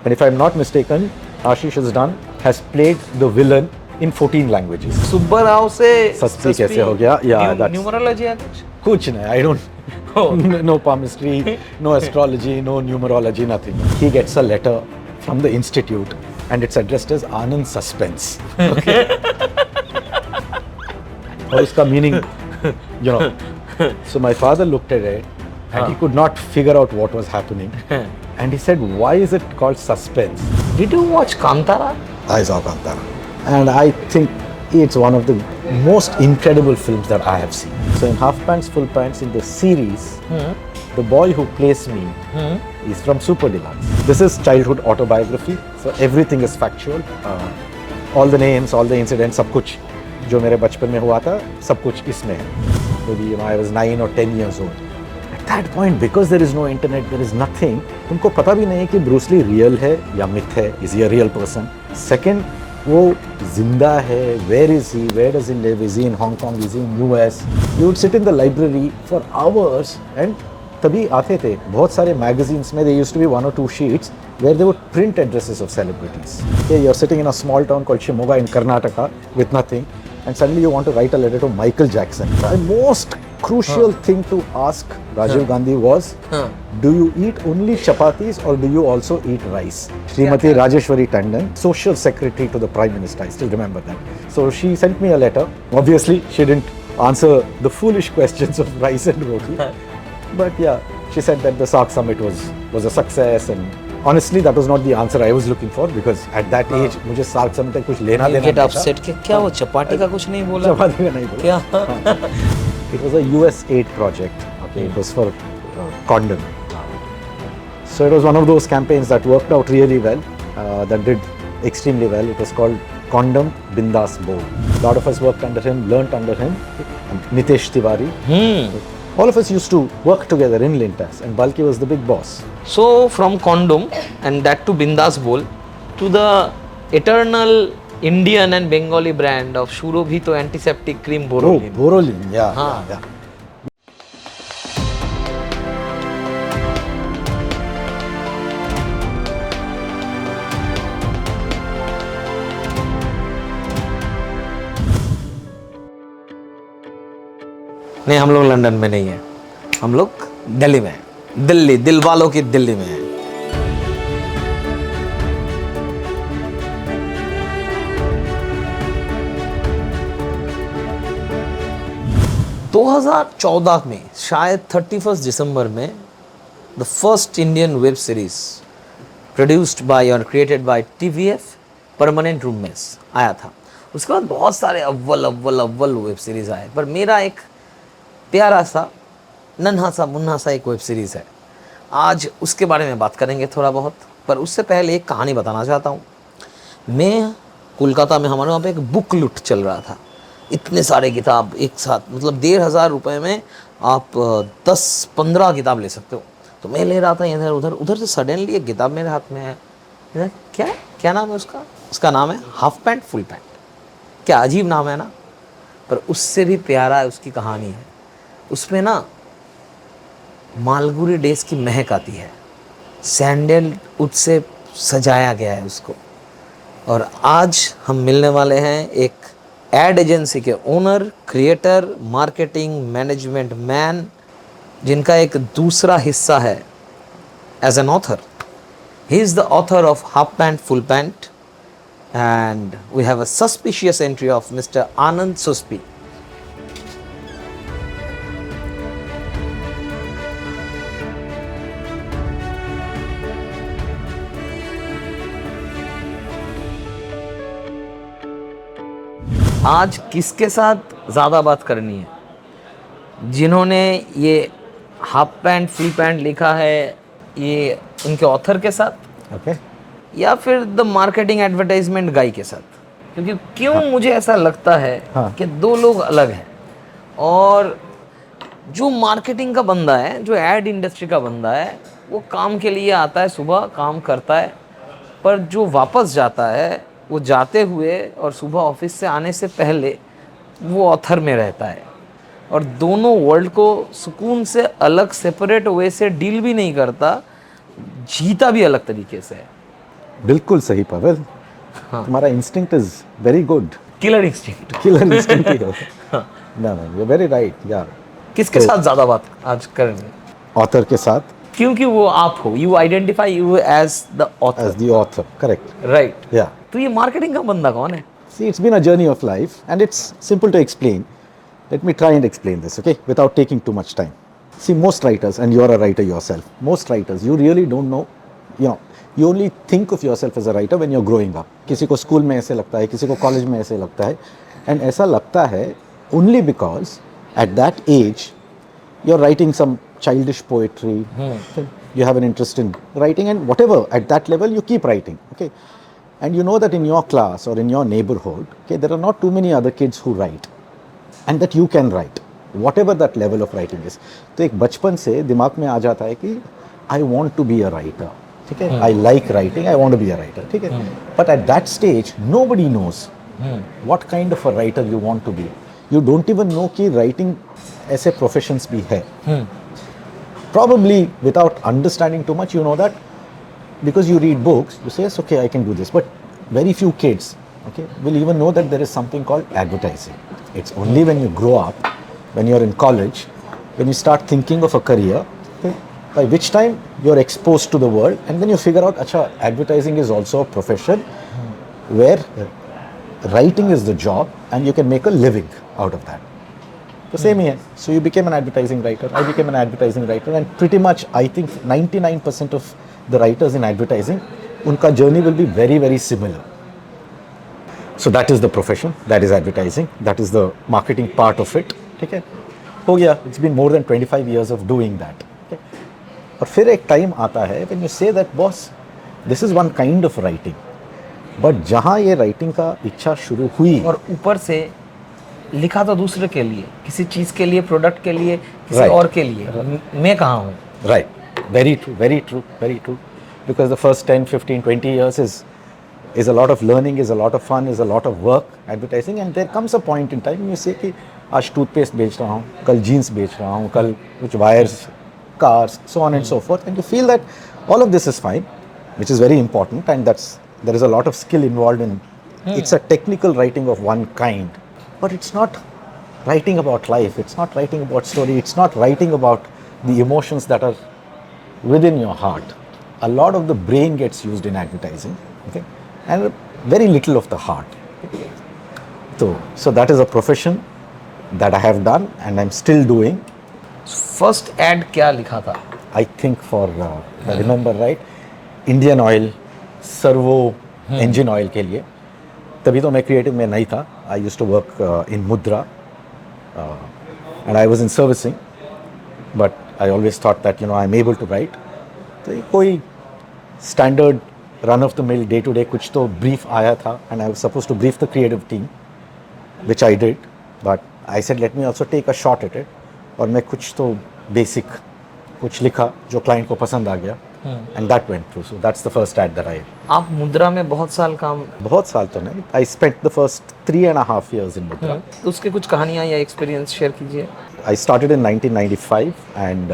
And if I'm not mistaken, Ashish has played the villain in 14 languages. Subba Rao से सस्ती कैसे हो गया? Yeah, that's न्यूमरोलॉजी है कुछ नहीं. I don't. No palmistry, no astrology, no numerology, nothing. He gets a letter from the institute, and it's addressed as Anand Suspense. Okay. और उसका meaning, you know. So my father looked at it, and he could not figure out what was happening. And he said, "Why is it called suspense?" Did you watch Kantara? I saw Kantara, and I think it's one of the most incredible films that I have seen. So in Half Pants, Full Pants, in the series, the boy who plays me is from Super Deluxe. This is childhood autobiography, so everything is factual. All the names, all the incidents, सब कुछ जो मेरे बचपन में हुआ था, सब कुछ इसमें है. Maybe I was 9 or 10 years old. At that point, because there is no internet, there is nothing. तुमको पता भी नहीं है कि ब्रूस ली रियल है या मिथ है. Is he a real person? Second, वो जिंदा है. Where is he? Where does he live? Is he in Hong Kong? Is he in US? You would sit in the library for hours, and तभी आते थे बहुत सारे magazines में. There used to be 1 or 2 sheets where they would print addresses of celebrities. Okay, you're sitting in a small town called Shimoga in Karnataka with nothing, and suddenly you want to write a letter to Michael Jackson. The most crucial thing to ask Rajiv Gandhi was, do you eat only chapatis or do you also eat rice? Srimati Rajeshwari Tandon, social secretary to the Prime Minister, I still remember that. So she sent me a letter. Obviously, she didn't answer the foolish questions of rice and roti. But yeah, she said that the SAARC summit was a success, and honestly, that was not the answer I was looking for, because at that age, मुझे SAARC summit तक कुछ लेना देना नहीं था. Upset के क्या वो चपाटी का कुछ नहीं बोला? चपाती का नहीं बोला. क्या? It was a US aid project. Okay, it was for condom. So it was one of those campaigns that worked out really well, that did extremely well. It was called Condom Bindas Bowl. A lot of us worked under him, learnt under him. Nitesh Tiwari. All of us used to work together in Lintas, and Balki was the big boss. So from condom and that to Bindas Bowl to the eternal Indian and Bengali brand of Shurobhito antiseptic cream Borolin. Oh, Borolin, yeah, हाँ. yeah. नहीं, हम लोग London में नहीं है, हम लोग दिल्ली में हैं. दिल्ली, दिल वालों की दिल्ली में है. दो 2014 में शायद 31 दिसंबर में the first Indian web series produced by और क्रिएटेड बाय टीवीएफ परमानेंट रूममेट्स आया था. उसके बाद बहुत सारे अव्वल वेब सीरीज आए, पर मेरा एक प्यारा सा नन्हा सा मुन्ना सा एक वेब सीरीज़ है. आज उसके बारे में बात करेंगे थोड़ा बहुत, पर उससे पहले एक कहानी बताना चाहता हूँ. मैं कोलकाता में, हमारे वहाँ पे एक बुक लूट चल रहा था. इतने सारे किताब एक साथ, मतलब 1,500 रुपये में आप 10-15 किताब ले सकते हो. तो मैं ले रहा था इधर उधर से सडनली एक किताब मेरे हाथ में है. क्या नाम है उसका? उसका नाम है हाफ पैंट फुल पैंट. क्या अजीब नाम है ना, पर उससे भी प्यारा है उसकी कहानी है. उसमें ना मालगुडी डेज की महक आती है, सैंडलवुड से सजाया गया है उसको. और आज हम मिलने वाले हैं एक एड एजेंसी के owner, creator, marketing management man, जिनका एक दूसरा हिस्सा है as an author. He is the author of Half Pants Full Pants, and we have a suspicious entry of mister Anand Suspi. आज किसके साथ ज़्यादा बात करनी है? जिन्होंने ये हाफ पैंट फुल पैंट लिखा है, ये उनके ऑथर के साथ, Okay. या फिर द मार्केटिंग एडवर्टाइजमेंट गाय के साथ? क्योंकि क्यों मुझे ऐसा लगता है कि दो लोग अलग हैं. और जो मार्केटिंग का बंदा है, जो एड इंडस्ट्री का बंदा है, वो काम के लिए आता है, सुबह काम करता है, पर जो वापस जाता है वो जाते हुए और सुबह ऑफिस से आने से पहले वो ऑथर में रहता है. और दोनों वर्ल्ड को सुकून से अलग सेपरेट वे से डील भी नहीं करता, जीता भी अलग तरीके से है. बिल्कुल सही पवेल, तुम्हारा instinct is very good, killer instinct. Killer instinct ही है। ना ना, यू वेरी राइट यार। किसके तो- साथ ज्यादा बात आज करेंगे? ऑथर के साथ, क्योंकि वो आप हो, you identify you as the as author, the author, correct. Right? या तो ये मार्केटिंग का बंदा कौन है? see, it's been a journey of life and it's simple to explain. Let me try and explain this, okay, without taking too much time. See, most writers, and you're a writer yourself, most writers, you really don't know, you know, you only think of yourself as a writer when you're growing up. किसी को school में ऐसे लगता है, किसी को college में ऐसे लगता है, and ऐसा लगता है only because at that age you're writing some childish poetry, you have an interest in writing, and whatever, at that level you keep writing, okay. And you know that in your class or in your neighborhood, okay, there are not too many other kids who write, and that you can write, whatever that level of writing is. तो एक बचपन से दिमाग में आ जाता है कि I want to be a writer, ठीक है, I like writing, I want to be a writer, ठीक है. But at that stage, nobody knows what kind of a writer you want to be. You don't even know कि writing ऐसे professions भी है. Probably without understanding too much, you know that because you read books, you say, yes, okay, I can do this. But very few kids, okay, will even know that there is something called advertising. It's only when you grow up, when you're in college, when you start thinking of a career, okay, by which time you're exposed to the world, and then you figure out, acha, advertising is also a profession where writing is the job, and you can make a living out of that. The same here. So you became an advertising writer. I became an advertising writer, and pretty much, I think 99% of the writers in advertising, unka journey will be very, very similar. So that is the profession, that is advertising, that is the marketing part of it. ठीक है, हो गया. It's been more than 25 years of doing that. Okay? और फिर एक time आता है when you say that, boss, this is one kind of writing. But जहाँ ये राइटिंग का इच्छा शुरू हुई, और ऊपर से लिखा तो दूसरे के लिए, किसी चीज के लिए, प्रोडक्ट के लिए, किसी Right. और के लिए, मैं कहाँ हूँ? right, very true, very true, very true. Because the first 10, 15, 20 years is a lot of learning, is a lot of fun, is a lot of work, advertising, and there comes a point in time you say कि आज toothpaste बेच रहा हूँ, कल jeans बेच रहा हूँ, कल कुछ wires, cars, so on and so forth, and you feel that all of this is fine, which is very important, and there is a lot of skill involved in. It's a technical writing of one kind, but it's not writing about life. It's not writing about story. It's not writing about the emotions that are within your heart. A lot of the brain gets used in advertising, okay, and very little of the heart. Okay? So that is a profession that I have done and I'm still doing. First aid क्या लिखा था? I think for, I remember right, Indian Oil, Servo engine oil के लिए. तभी तो मैं creative में नहीं था. I used to work in Mudra, and I was in servicing, but I always thought that, you know, I'm able to write. तो कोई standard run of the mill day to day कुछ तो brief आया था, and I was supposed to brief the creative team, which I did, but I said let me also take a shot at it. और मैं कुछ तो basic कुछ लिखा जो client को पसंद आ गया, and that went through. So that's the first ad that I. आप मुद्रा में बहुत साल काम, बहुत साल तो नहीं. I spent the first 3.5 years in Mudra. तो उसके कुछ कहानियाँ या एक्सपीरियंस शेयर कीजिए. I started in 1995, and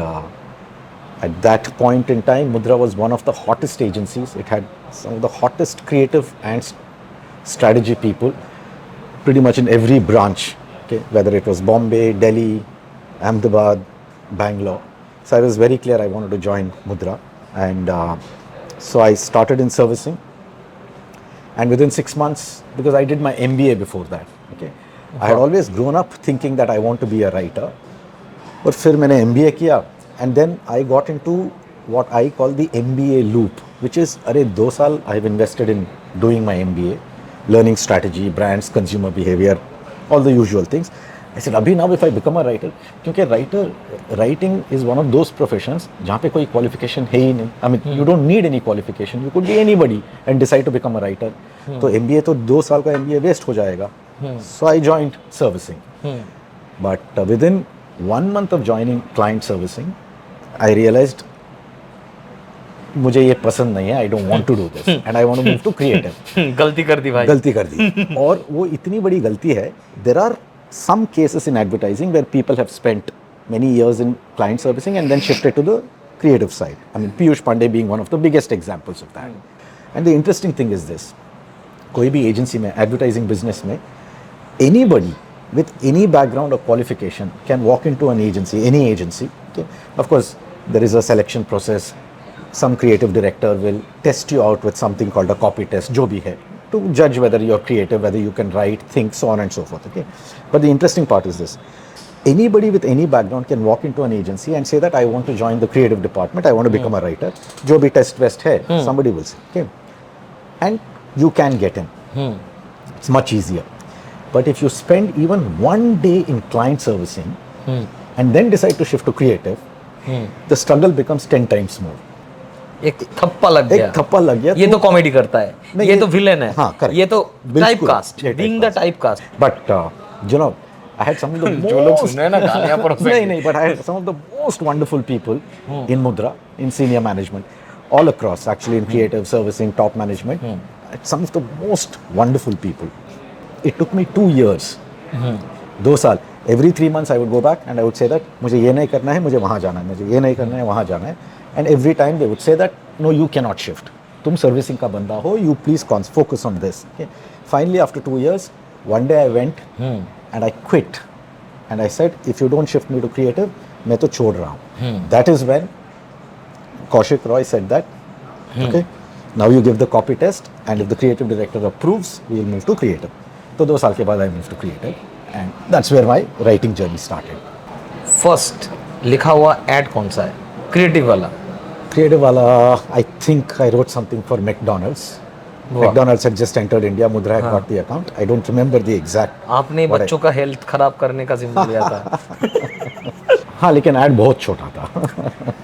at that point in time, Mudra was one of the hottest agencies. It had some of the hottest creative and strategy people, pretty much in every branch. Okay, whether it was Bombay, Delhi, Ahmedabad, Bangalore. So I was very clear I wanted to join Mudra, and so I started in servicing. And within 6 months, because I did my MBA before that, okay, I had always grown up thinking that I want to be a writer. But फिर मैंने MBA किया, and then I got into what I call the MBA loop, which is अरे 2 साल I have invested in doing my MBA, learning strategy, brands, consumer behavior, all the usual things. I said अभी now if I become a writer, क्योंकि writing is one of those professions जहाँ पे कोई qualification है ही नहीं. I mean you don't need any qualification, you could be anybody and decide to become a writer. तो MBA तो 2 साल का MBA waste हो जाएगा. So I joined servicing. But within 1 month of joining client servicing, I realized मुझे ये पसंद नहीं है. I don't want to do this and I want to move to creative. गलती कर दी भाई. गलती कर दी. और वो इतनी बड़ी गलती है. There are some cases in advertising where people have spent many years in client servicing and then shifted to the creative side. I mean, Piyush Pandey being one of the biggest examples of that. And the interesting thing is this, कोई भी agency में, advertising business में, anybody with any background or qualification can walk into an agency, any agency. Okay? Of course, there is a selection process. Some creative director will test you out with something called a copy test, जो भी है, to judge whether you're creative, whether you can write, think, so on and so forth. Okay? But the interesting part is this. Anybody with any background can walk into an agency and say that I want to join the creative department, I want to become a writer. जो भी test vest है, somebody will say. Okay? And you can get in. It's much easier. But if you spend even one day in client servicing and then decide to shift to creative, the struggle becomes 10 times more. एक थप्पा लग गया, एक थप्पा लग गया ये तो comedy करता है, नहीं, ये तो विलेन है, हाँ, correct. ये तो बिल्कुल, टाइप कास्ट, ये being the typecast. But you know, I had some of the जो लोग सुन most रहे हैं ना गालियां नहीं नहीं, but I had some of the most wonderful people in Mudra, in senior management, all across, actually in creative, servicing, top management. Some of the most wonderful people. It took me 2 years, 2 साल. Every 3 months I would go back and I would say that मुझे ये नहीं करना है, मुझे वहाँ जाना है, मुझे ये नहीं करना है, वहाँ जाना है. And every time they would say that no, you cannot shift. तुम servicing का बंदा हो, you please focus on this. Okay? Finally, after 2 years, one day I went and I quit. And I said, if you don't shift me to creative, मैं तो छोड़ रहा हूँ. That is when Kaushik Roy said that, okay, now you give the copy test and if the creative director approves, we will move to creative. तो 2 साल के बाद I moved to creative and that's where my writing journey started. First लिखा हुआ add कौन सा है? Creative वाला. Creative wala, I think I wrote something for McDonald's. Wow. McDonald's had just entered India. Mudra had got the account. I don't remember the exact. आपने what बच्चों का health खराब करने का जिम्मा लिया था. हाँ, लेकिन ad बहुत छोटा था.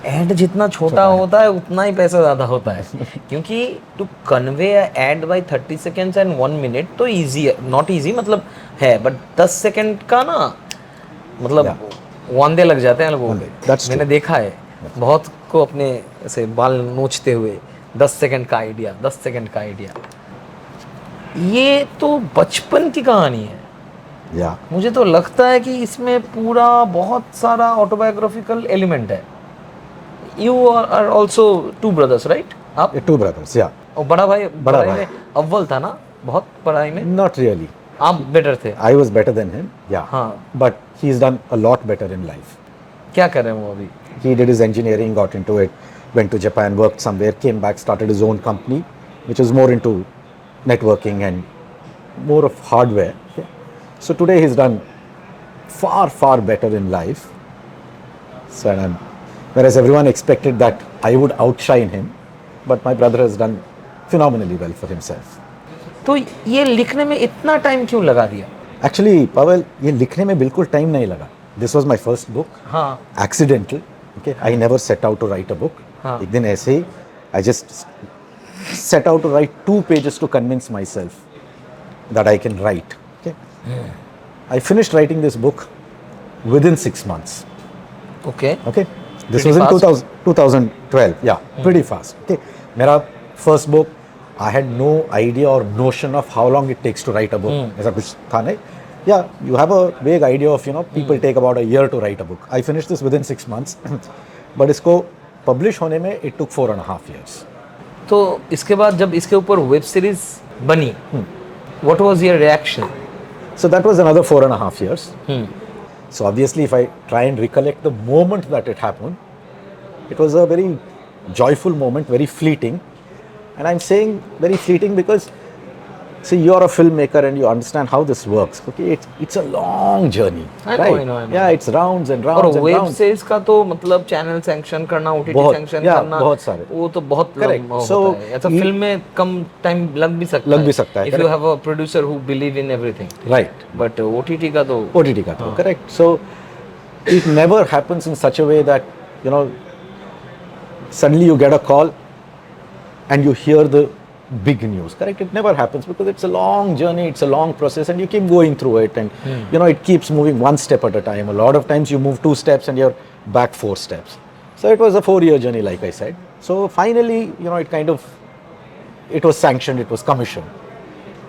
एड जितना छोटा होता है उतना ही पैसा ज़्यादा होता है, क्योंकि to convey ad by 30 seconds and 1 minute तो ईजी है, नॉट ईजी मतलब है, बट 10 सेकेंड का ना मतलब वांदे लग जाते हैं लोगों को. मैंने देखा है बहुत को अपने ऐसे बाल नोचते हुए 10 सेकेंड का आइडिया, 10 सेकेंड का आइडिया. ये तो बचपन की कहानी है. Yeah. मुझे तो लगता है कि इसमें पूरा बहुत सारा ऑटोबायोग्राफिकल एलिमेंट है. You are also 2 brothers, right? आप 2 brothers, yeah. और बड़ा भाई बड़ा पढ़ाई भाई. में अव्वल था ना बहुत पढ़ाई में? Not really. आप बेटर थे? I was better than him, yeah. हाँ. But he's done a lot better in life. क्या कर रहे हैं वो अभी? He did his engineering, got into it, went to Japan, worked somewhere, came back, started his own company, which is more into networking and more of hardware. Okay? So today he's done far, far better in life. So, whereas everyone expected that I would outshine him, but my brother has done phenomenally well for himself. तो ये लिखने में इतना time क्यों लगा दिया? Actually, Pavel, ये लिखने में बिल्कुल टाइम नहीं लगा. This was my first book. हाँ. Accidental. Okay, I never set out to write a book. हाँ. एक दिन ऐसे ही I just set out to write 2 pages to convince myself that I can write. Okay, I finished writing this book within 6 months. Okay. Okay, this Pretty was in fast. 2012. Yeah, pretty fast. Okay, मेरा first book, I had no idea or notion of how long it takes to write a book. ऐसा कुछ था नहीं. Yeah, you have a vague idea of, you know, people take about a year to write a book. I finished this within 6 months. But इसको publish होने में it took 4.5 years. तो इसके बाद जब इसके ऊपर वेब सीरीज बनी, what was your reaction? So that was another 4.5 years. So obviously if I try and recollect the moment that it happened, it was a very joyful moment, very fleeting. And I'm saying very fleeting because, see, you're a filmmaker and you understand how this works. Okay, it's a long journey, I right? know. Yeah, it's rounds and और rounds and web rounds. Series का तो मतलब channel sanction करना, OTT बहुत, sanction yeah, करना, बहुत सारे. वो तो बहुत Correct. लंबा So, होता है. ऐसा फिल्म में कम टाइम लग भी सकता है. If you correct. have a producer who believe in everything. Right. But OTT का तो OTT का तो, correct. So it never happens in such a way that, you know, suddenly you get a call and you hear the big news, correct? It never happens because it's a long journey, it's a long process and you keep going through it and, you know, it keeps moving 1 step at a time. A lot of times you move 2 steps and you're back 4 steps. So it was a 4-year journey, like I said. So finally, you know, it was sanctioned, it was commissioned.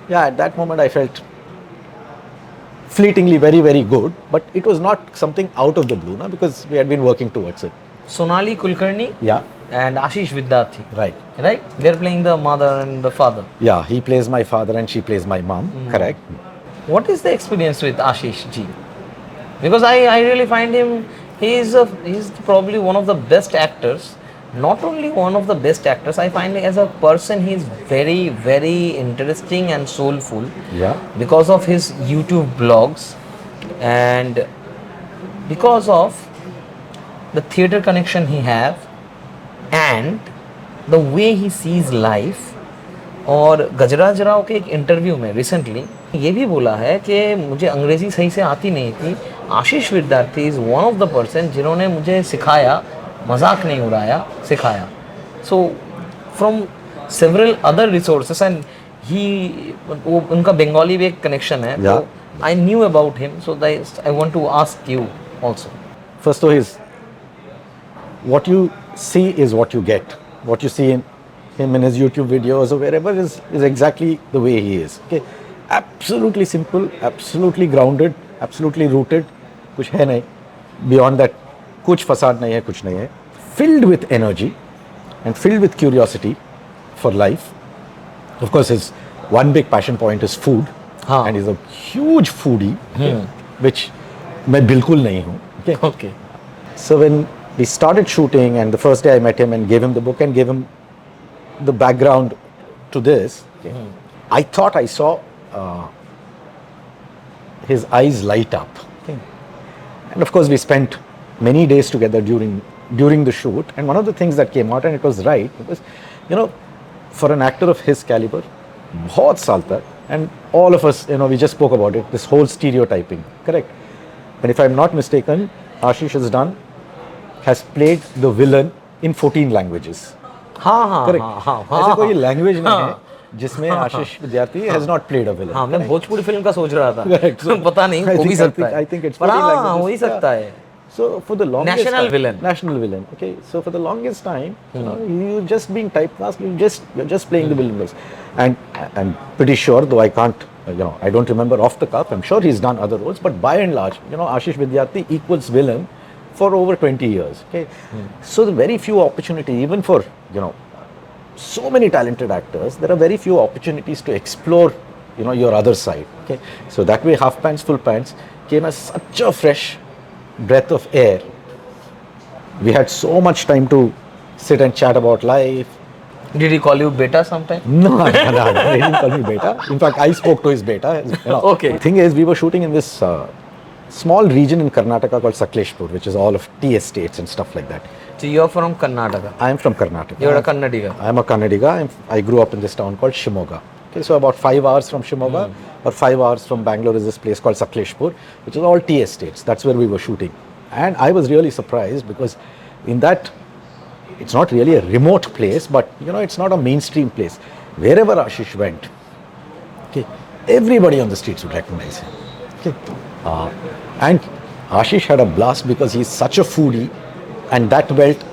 Yeah, at that moment I felt fleetingly very, very good, but it was not something out of the blue, na, because we had been working towards it. Sonali Kulkarni Yeah. and Ashish Vidyarthi. Right. Right? They're playing the mother and the father. Yeah, he plays my father and she plays my mom. Correct. What is the experience with Ashish ji? Because I really find him, he's probably one of the best actors. Not only one of the best actors, I find as a person he's very, very interesting and soulful. Yeah. Because of his YouTube blogs and because of the theater connection he have and the way he sees life. और गजराज राव के एक interview में recently ये भी बोला है कि मुझे अंग्रेज़ी सही से आती नहीं थी. Ashish Vidyarthi is one of the person जिन्होंने मुझे सिखाया, मजाक नहीं उड़ाया, सिखाया. So from several other resources and he उनका बंगाली भी एक कनेक्शन है. Yeah. तो I knew about him, so I want to ask you also. First of all, what you see is what you get. What you see in him in his YouTube videos or wherever is exactly the way he is. Okay, absolutely simple, absolutely grounded, absolutely rooted. कुछ है नहीं. Beyond that, कुछ फसाद नहीं है, कुछ नहीं है. Filled with energy and filled with curiosity for life. Of course, his one big passion point is food, हाँ. and he's a huge foodie, which मैं बिल्कुल नहीं हूँ. Okay. Okay. So when we started shooting and the first day I met him and gave him the book and gave him the background to this, I thought I saw his eyes light up. And of course we spent many days together during the shoot, and one of the things that came out, and it was right, because you know, for an actor of his caliber, बहुत साल तक, and all of us, you know, we just spoke about it, this whole stereotyping, correct? And if I'm not mistaken, Ashish has played the villain in 14 languages. हाँ हाँ Correct. हाँ हाँ ऐसा हाँ कोई लैंग्वेज नहीं हाँ. है जिसमें आशीष विद्यार्थी has not played a villain. हाँ, मैं भोजपुरी फिल्म का सोच रहा था. Correct. So, पता नहीं, I हो भी think- सकता I है. think it's पर 14 हाँ, languages. हो ही सकता है. So for the longest National time, villain. National villain. Okay. So for the longest time, you know, you just being typecast. You're just playing the villain roles. And I'm pretty sure, though I can't, you know, I don't remember off the cuff. I'm sure he's done other roles, but by and large, you know, Ashish Vidyarthi equals villain for over 20 years. Okay. So the very few opportunity, even for, you know, so many talented actors, there are very few opportunities to explore, you know, your other side. Okay. So that way, Half Pants, Full Pants came as such a fresh breath of air. We had so much time to sit and chat about life. Did he call you beta sometime? No, he didn't call me beta. In fact, I spoke to his beta. You know. Okay. The thing is, we were shooting in this small region in Karnataka called Sakleshpur, which is all of tea estates and stuff like that. So you're from Karnataka. I am from Karnataka. You're a Kannadiga. I am a Kannadiga. I grew up in this town called Shimoga. Okay, so about 5 hours from Shimoga or 5 hours from Bangalore is this place called Sakleshpur, which is all tea estates. That's where we were shooting. And I was really surprised because in that, it's not really a remote place, but you know, it's not a mainstream place. Wherever Ashish went, okay, everybody on the streets would recognize him. Okay. And Ashish had a blast because he's such a foodie, and that belt,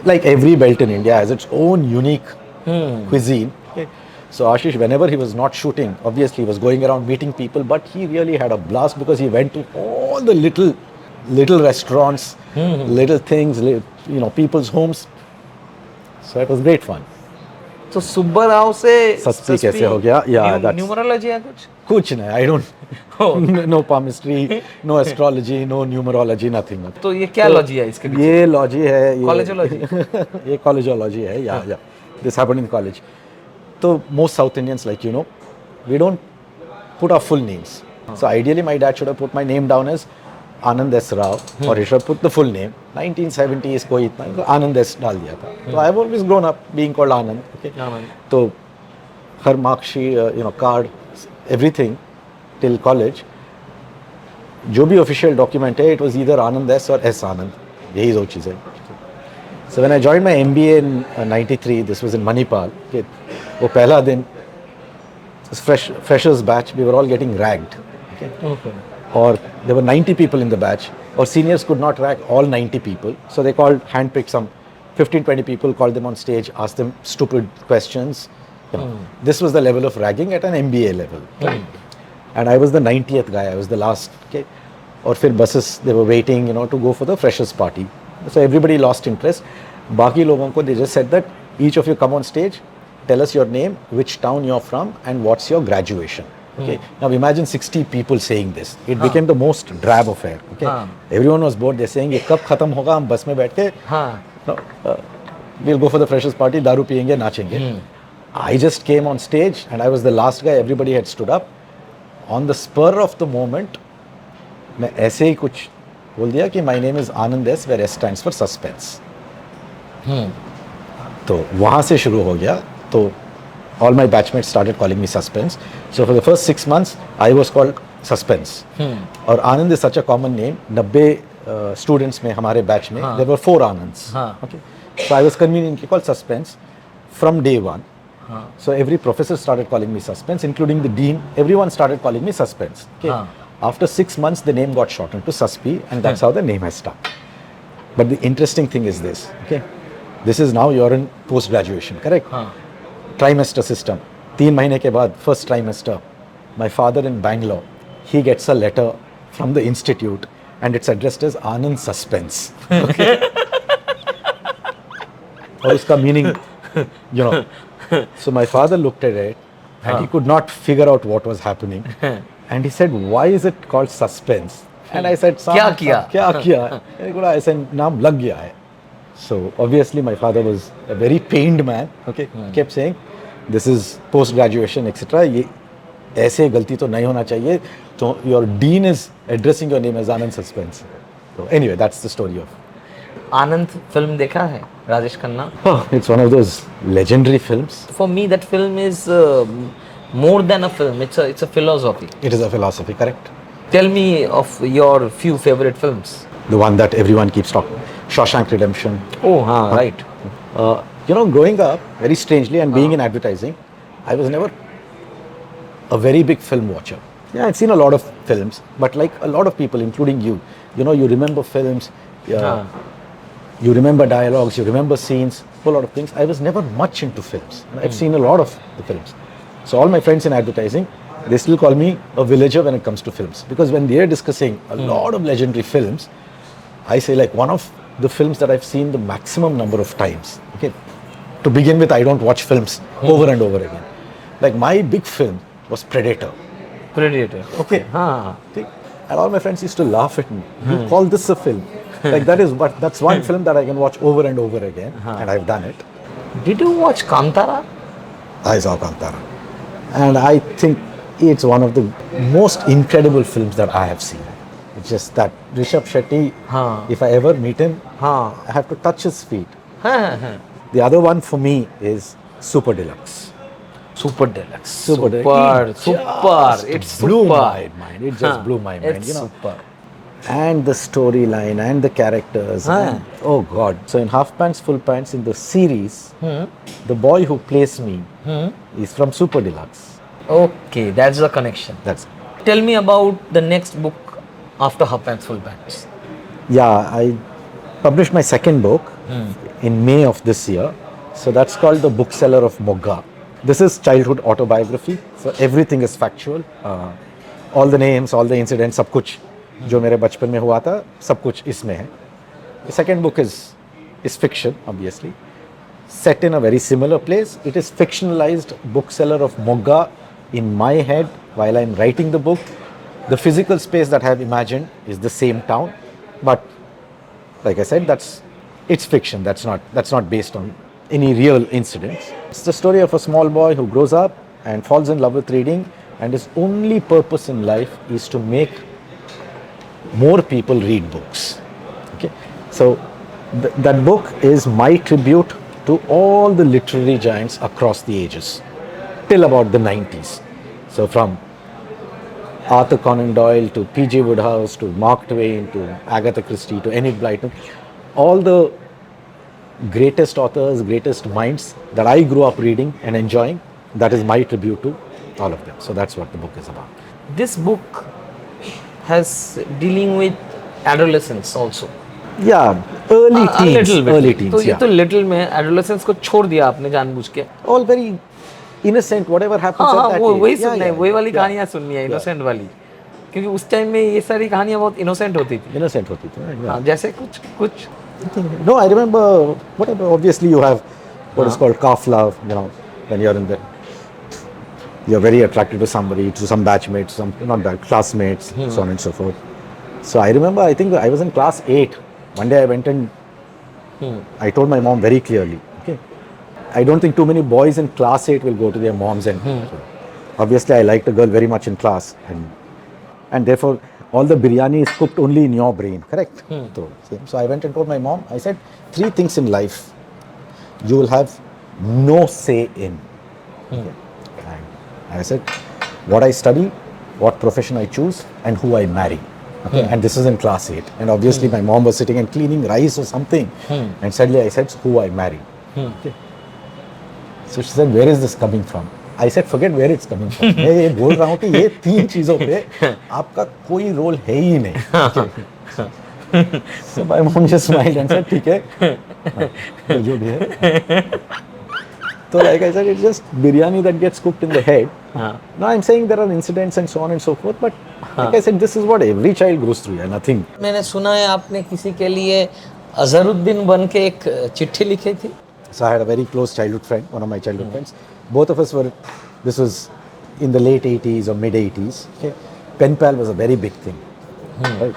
like every belt in India, has its own unique cuisine. Okay. So Ashish, whenever he was not shooting, obviously he was going around meeting people, but he really had a blast because he went to all the little restaurants, little things, you know, people's homes. So it was great fun. तो सुब्बा राव से सस्ती कैसे हो गया? Yeah, that's- numerology है कुछ? Kuch nahi, I don't, no palmistry, no astrology, no numerology, nothing. तो ये क्या लॉजी है इसके पीछे? ये लॉजी है, ये Collegeology? ये कॉलेजोलॉजी है. Yeah. This happened in college. So most South Indians, like, you know, we don't put our full names. So ideally my dad should have put my name down as Anand S. Rao, or he should have put the full name. 1970s कोई इतना Anand S डाल दिया था. So I've always grown up being called Anand. Okay. Anand. तो her mark sheet, you know, card, everything till college, जो भी official document है, it was either Anand S or S Anand. यही दो चीज़ें. So when I joined my MBA in 93, this was in Manipal. Okay, वो पहला दिन, freshers batch, we were all getting ragged. Okay. Okay. Or there were 90 people in the batch, or seniors could not rag all 90 people. So they handpicked some 15-20 people, called them on stage, asked them stupid questions. You know, this was the level of ragging at an MBA level. And I was the 90th guy, I was the last. Okay. Or फिर buses, they were waiting, you know, to go for the freshers party. So everybody lost interest. बाकी लोगों को they just said that each of you come on stage, tell us your name, which town you're from, and what's your graduation. Okay. Now imagine 60 people saying this. It became the most drab affair. Okay. Everyone was bored. They're saying, "ये कब खत्म होगा? हम बस में बैठ के, no, we'll go for the freshers party, दारू पियेंगे, नाचेंगे." I just came on stage and I was the last guy. Everybody had stood up. On the spur of the moment, मैं ऐसे ही कुछ बोल दिया कि my name is Anand S, where S stands for suspense. तो वहाँ से शुरू हो गया. तो all my batchmates started calling me Suspense. So for the first 6 months, I was called Suspense. और Anand is such a common name. 90 students में हमारे batch में there were 4 Anands. Okay. So I was conveniently called Suspense from day one. So every professor started calling me Suspense, including the dean. Everyone started calling me Suspense. Okay. After 6 months, the name got shortened to Suspi, and that's how the name has stuck. But the interesting thing is this. Okay. This is now you're in post-graduation, correct? Trimester system. 3 महीने के बाद first trimester, my father in Bangalore, he gets a letter from the institute and it's addressed as Anand Suspense. Okay. और इसका meaning, you know. So my father looked at it and he could not figure out what was happening. And he said, "Why is it called suspense?" And I said, क्या किया? क्या किया? ऐसे नाम लग गया है. So obviously my father was a very pained man. Okay, kept saying, "This is post graduation, etc. ये ऐसे गलती तो नहीं होना चाहिए." So your dean is addressing your name as Anand Suspense. So anyway, that's the story of. Anand film देखा है Rajesh Khanna? Oh, it's one of those legendary films. For me, that film is more than a film. It's a philosophy. It is a philosophy, correct? Tell me of your few favorite films. The one that everyone keeps talking, Shawshank Redemption. Oh, right. You know, growing up, very strangely, and being in advertising, I was never a very big film watcher. Yeah, I've seen a lot of films, but like a lot of people, including you, you know, you remember films, you remember dialogues, you remember scenes, a whole lot of things. I was never much into films. And I've seen a lot of the films. So all my friends in advertising, they still call me a villager when it comes to films. Because when they're discussing a lot of legendary films, I say like one of the films that I've seen the maximum number of times. Okay, to begin with, I don't watch films over and over again. Like my big film was Predator. Predator. Okay. Okay. And all my friends used to laugh at me. You call this a film? Like that's one film that I can watch over and over again, and I've done it. Did you watch Kantara? I saw Kantara, and I think it's one of the most incredible films that I have seen. It's just that Rishabh Shetty, if I ever meet him, I have to touch his feet. The other one for me is Super Deluxe. Super Deluxe. Super. It's blew super. my mind. It just blew my mind. It's You know. super. And the storyline and the characters. And, oh God. So in Half Pants, Full Pants in the series, the boy who plays me is from Super Deluxe. Okay, that's the connection. That's Tell me about the next book after Half Pants, Full Pants. Yeah, I published my second book in May of this year. So that's called The Bookseller of Mogga. This is childhood autobiography. So everything is factual. All the names, all the incidents, सब कुछ जो मेरे बचपन में हुआ था, सब कुछ इसमें है. The second book is fiction, obviously. Set in a very similar place. It is fictionalized bookseller of Mogga in my head while I'm writing the book. The physical space that I have imagined is the same town, but like I said, it's fiction. That's not based on any real incidents. It's the story of a small boy who grows up and falls in love with reading, and his only purpose in life is to make more people read books. Okay, so that book is my tribute to all the literary giants across the ages till about the 90s. So from Arthur Conan Doyle to P.G. Wodehouse to Mark Twain to Agatha Christie to Enid Blyton, all the greatest authors, greatest minds that I grew up reading and enjoying, that is my tribute to all of them. So that's what the book is about. This book has dealing with adolescence also. Yeah, early teens. Little bit. Early teens, तो ये yeah. तो little में adolescence को छोड़ दिया आपने जानबूझ के. All very innocent, whatever happens हाँ at that वो age. वही Yeah, सुनना है, yeah, वही वाली yeah. कहानियाँ सुननी है, innocent वाली. क्योंकि उस टाइम में ये सारी कहानियाँ बहुत innocent होती थी. Innocent होती थी ना. हाँ, जैसे कुछ No, I remember, whatever, obviously you have what is called calf love, when you're in the, you're very attracted to somebody, to some batchmates, some, not that, classmates, so on and so forth. So I remember, I think I was in class 8. One day I went and I told my mom very clearly, okay, I don't think too many boys in class 8 will go to their moms and obviously I liked a girl very much in class, and therefore all the biryani is cooked only in your brain, correct? So I went and told my mom, I said, 3 things in life you will have no say in. Okay. And I said, what I study, what profession I choose, and who I marry. Okay. And this is in class 8. And obviously my mom was sitting and cleaning rice or something. And suddenly I said, who I marry. Okay. So she said, where is this coming from? I said, forget where it's coming from. मैं ये बोल रहा हूँ कि ये 3 चीज़ों पे आपका कोई रोल है ही नहीं. So my mom just smiled and said, ठीक है, जो भी है. So like I said, it's just biryani that gets cooked in the head. Now I'm saying there are incidents and so on and so forth, but like I said, this is what every child goes through, and nothing. मैंने सुना है आपने किसी के लिए अजहरुद्दीन बन के एक चिट्ठी लिखी थी. So I had a very close childhood friend, one of my childhood friends. Both of us were, this was in the late 80s or mid 80s. Okay. Pen pal was a very big thing. Right?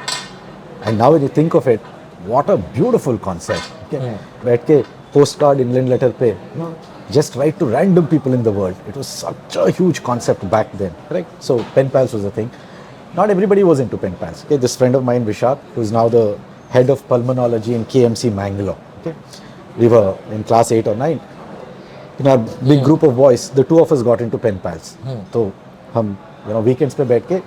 And now when you think of it, what a beautiful concept. Okay. बैठ के postcard, inland letter पे, just write to random people in the world. It was such a huge concept back then. Correct? So pen pals was a thing. Not everybody was into pen pals. Okay. This friend of mine, Vishak, who's now the head of pulmonology in KMC Mangalore. Okay. We were in class 8 or 9. In our big group of boys, the 2 of us got into pen pals. So, हम, weekends पे बैठ के,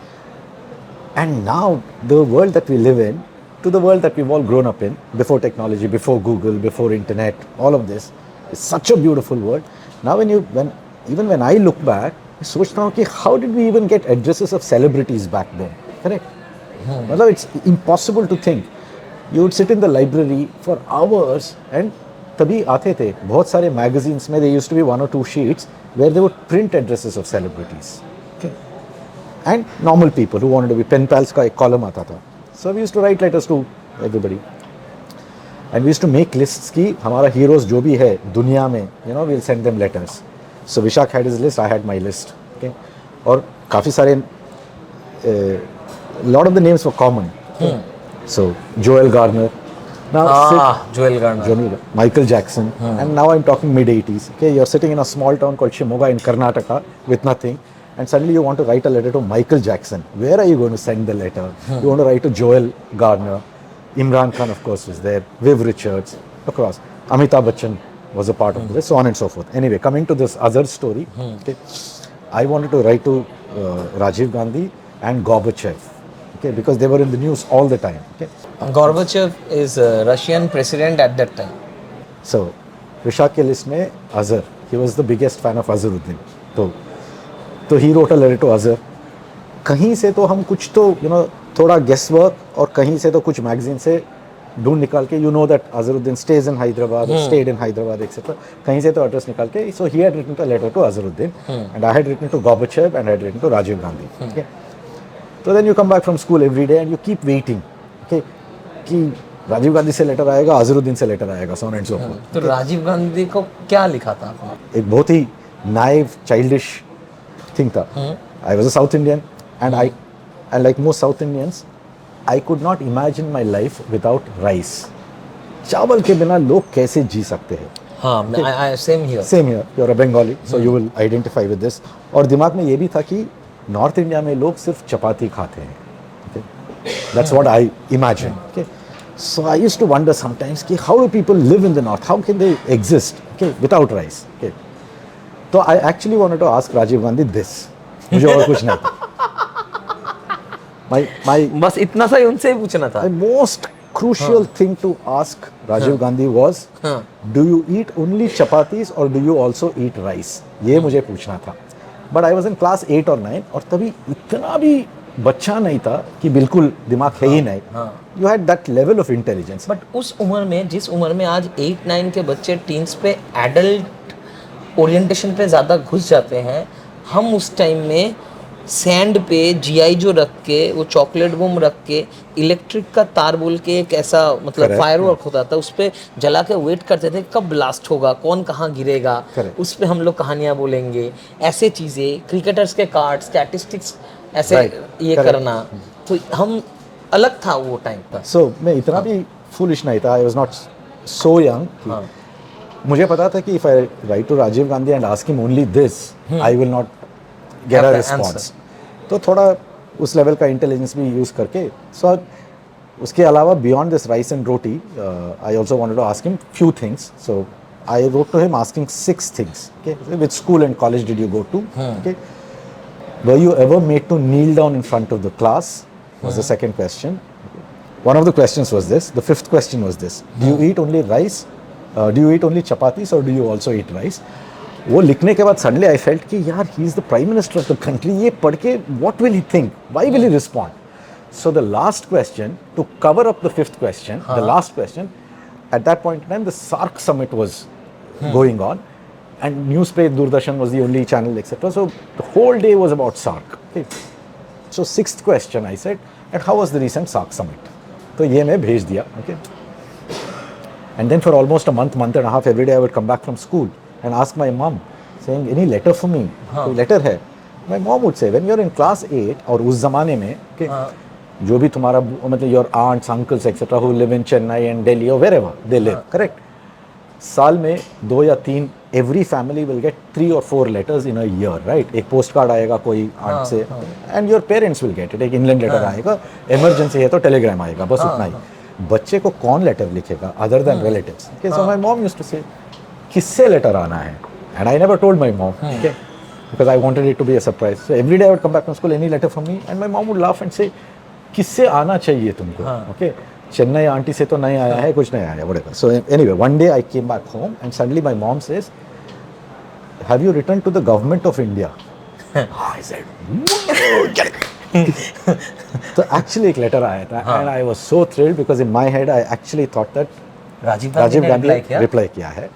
and now the world that we live in, to the world that we've all grown up in, before technology, before Google, before internet, all of this, is such a beautiful world. Now even when I look back, I सोचता हूँ कि how did we even get addresses of celebrities back then? Correct? मतलब it's impossible to think. You would sit in the library for hours and तभी आते थे बहुत सारे magazines में, there used to be 1 or 2 sheets where they would print addresses of celebrities. Okay. And normal people who wanted to be pen pals का एक column आता था. So we used to write letters to everybody. And we used to make lists कि हमारा heroes जो भी है दुनिया में, we'll send them letters. So Vishak had his list, I had my list. Okay. और काफ़ी सारे lot of the names were common. So Joel Garner. Now Joel Garner. Michael Jackson. And now I'm talking mid-80s. Okay, you're sitting in a small town called Shimoga in Karnataka with nothing, and suddenly you want to write a letter to Michael Jackson. Where are you going to send the letter? You want to write to Joel Garner. Imran Khan, of course, was there. Viv Richards, across. Amitabh Bachchan was a part of this, so on and so forth. Anyway, coming to this other story, okay, I wanted to write to Rajiv Gandhi and Gorbachev. Okay, because they were in the news all the time. Okay. Gorbachev is a Russian president at that time. So, Vishak ke list mein Azhar. He was the biggest fan of Azharuddin. So he wrote a letter to Azhar. कहीं से तो हम कुछ तो थोड़ा guess work और कहीं से तो कुछ magazine से ढूंढ निकाल के, that Azharuddin stays in Hyderabad, or stayed in Hyderabad, etc. कहीं से तो address निकाल के. So he had written a letter to Azharuddin, and I had written to Gorbachev, and I had written to Rajiv Gandhi. Okay. So then you come back from school every day and you keep waiting. Okay. कि राजीव गांधी से letter आएगा, अजहरुद्दीन से letter आएगा, so on and so forth. तो राजीव गांधी को क्या लिखा था आपने? एक बहुत ही naive, childish thing था. I was a South Indian, and like most South Indians, I could not imagine my life without rice. चावल के बिना लोग कैसे जी सकते हैं? हाँ, same here. Same here. You're a Bengali, so you will identify with this. और दिमाग में ये भी था कि नॉर्थ इंडिया में लोग सिर्फ चपाती खाते हैं. That's what I imagine. Okay. So I used to wonder sometimes कि how do people live in the north? How can they exist, okay, without rice? Okay. So I actually wanted to ask Rajiv Gandhi this. मुझे और कुछ नहीं. बस इतना सा ही उनसे ही पूछना था. My most crucial thing to ask Rajiv Gandhi was, do you eat only chapatis or do you also eat rice? ये मुझे पूछना था. But I was in class 8 or 9 और तभी इतना भी बच्चा नहीं था कि बिल्कुल दिमाग है ही नहीं. You had that level of intelligence. But उस उम्र में, जिस उम्र में आज 8-9 के बच्चे टीन्स पे एडल्ट ओरिएंटेशन पे ज़्यादा घुस जाते हैं, हम उस टाइम में सैंड पे जीआई जो रख के, वो चॉकलेट बम रख के, इलेक्ट्रिक का तार बोल के एक ऐसा मतलब Correct. फायरवर्क होता था, उस पे जला के वेट करते थे कब ब्लास्ट होगा, कौन कहाँ गिरेगा, Correct. उस पे हम लोग कहानियां बोलेंगे, ऐसे चीजें, क्रिकेटर्स के कार्ड, स्टैटिस्टिक्स ऐसे Right. ये Correct. करना, तो हम अलग था वो टाइम पर। So मैं इतना भी फूलिश नहीं था, I was not so young. हाँ। मुझे पता था कि if I write to Rajiv Gandhi and ask him only this, I will not get Have a the response. तो थोड़ा उस लेवल का इंटेलिजेंस भी यूज़ करके, सो उसके अलावा beyond this rice and roti, I also wanted to ask him few things. So I wrote to him asking 6 things, okay, which school and college did you go to, okay, were you ever made to kneel down in front of the class, was the second question. One of the questions was this. The fifth question was this: do you eat only rice? Do you eat only chapatis or do you also eat rice? वो लिखने के बाद suddenly I felt कि यार he is the prime minister of the country. ये पढ़ के what will he think? Why will he respond? So the last question, to cover up the fifth question, the last question, at that point in time the SAARC summit was going on, and Newspaper Doordarshan was the only channel, etc. So the whole day was about SAARC. Okay. So sixth question I said, and how was the recent SAARC summit? तो ये मैं भेज दिया, okay. And then for almost a month and a half, every day I would come back from school and ask my mom, saying, any letter for me? कोई letter है? My mom would say, when you're in class 8, और उस ज़माने में, okay, जो भी तुम्हारा मतलब your aunts, uncles, etc. who live in Chennai and Delhi or wherever they live, correct? साल में 2 या 3, every family will get 3 or 4 letters in a year, right? एक पोस्ट कार्ड आएगा कोई आंट से, and your parents will get it. एक England letter आएगा, emergency है तो टेलीग्राम आएगा, बस उतना ही। बच्चे को कौन लेटर लिखेगा other than relatives? Okay, so my mom used to say, किससे लेटर आना है? And I never told my mom, okay, because I wanted it to be a surprise. So every day I would come back from school, any letter from me, and my mom would laugh and say, किससे आना चाहिए तुमको? Okay, Chennai aunty से तो नहीं आया है, कुछ नहीं आया, whatever. So anyway, one day I came back home and suddenly my mom says, have you written to the government of India? I said, no, get it. So actually एक letter आया था, and I was so thrilled because in my head I actually thought that Rajiv Rajiv Gandhi Gandhi ने reply किया है.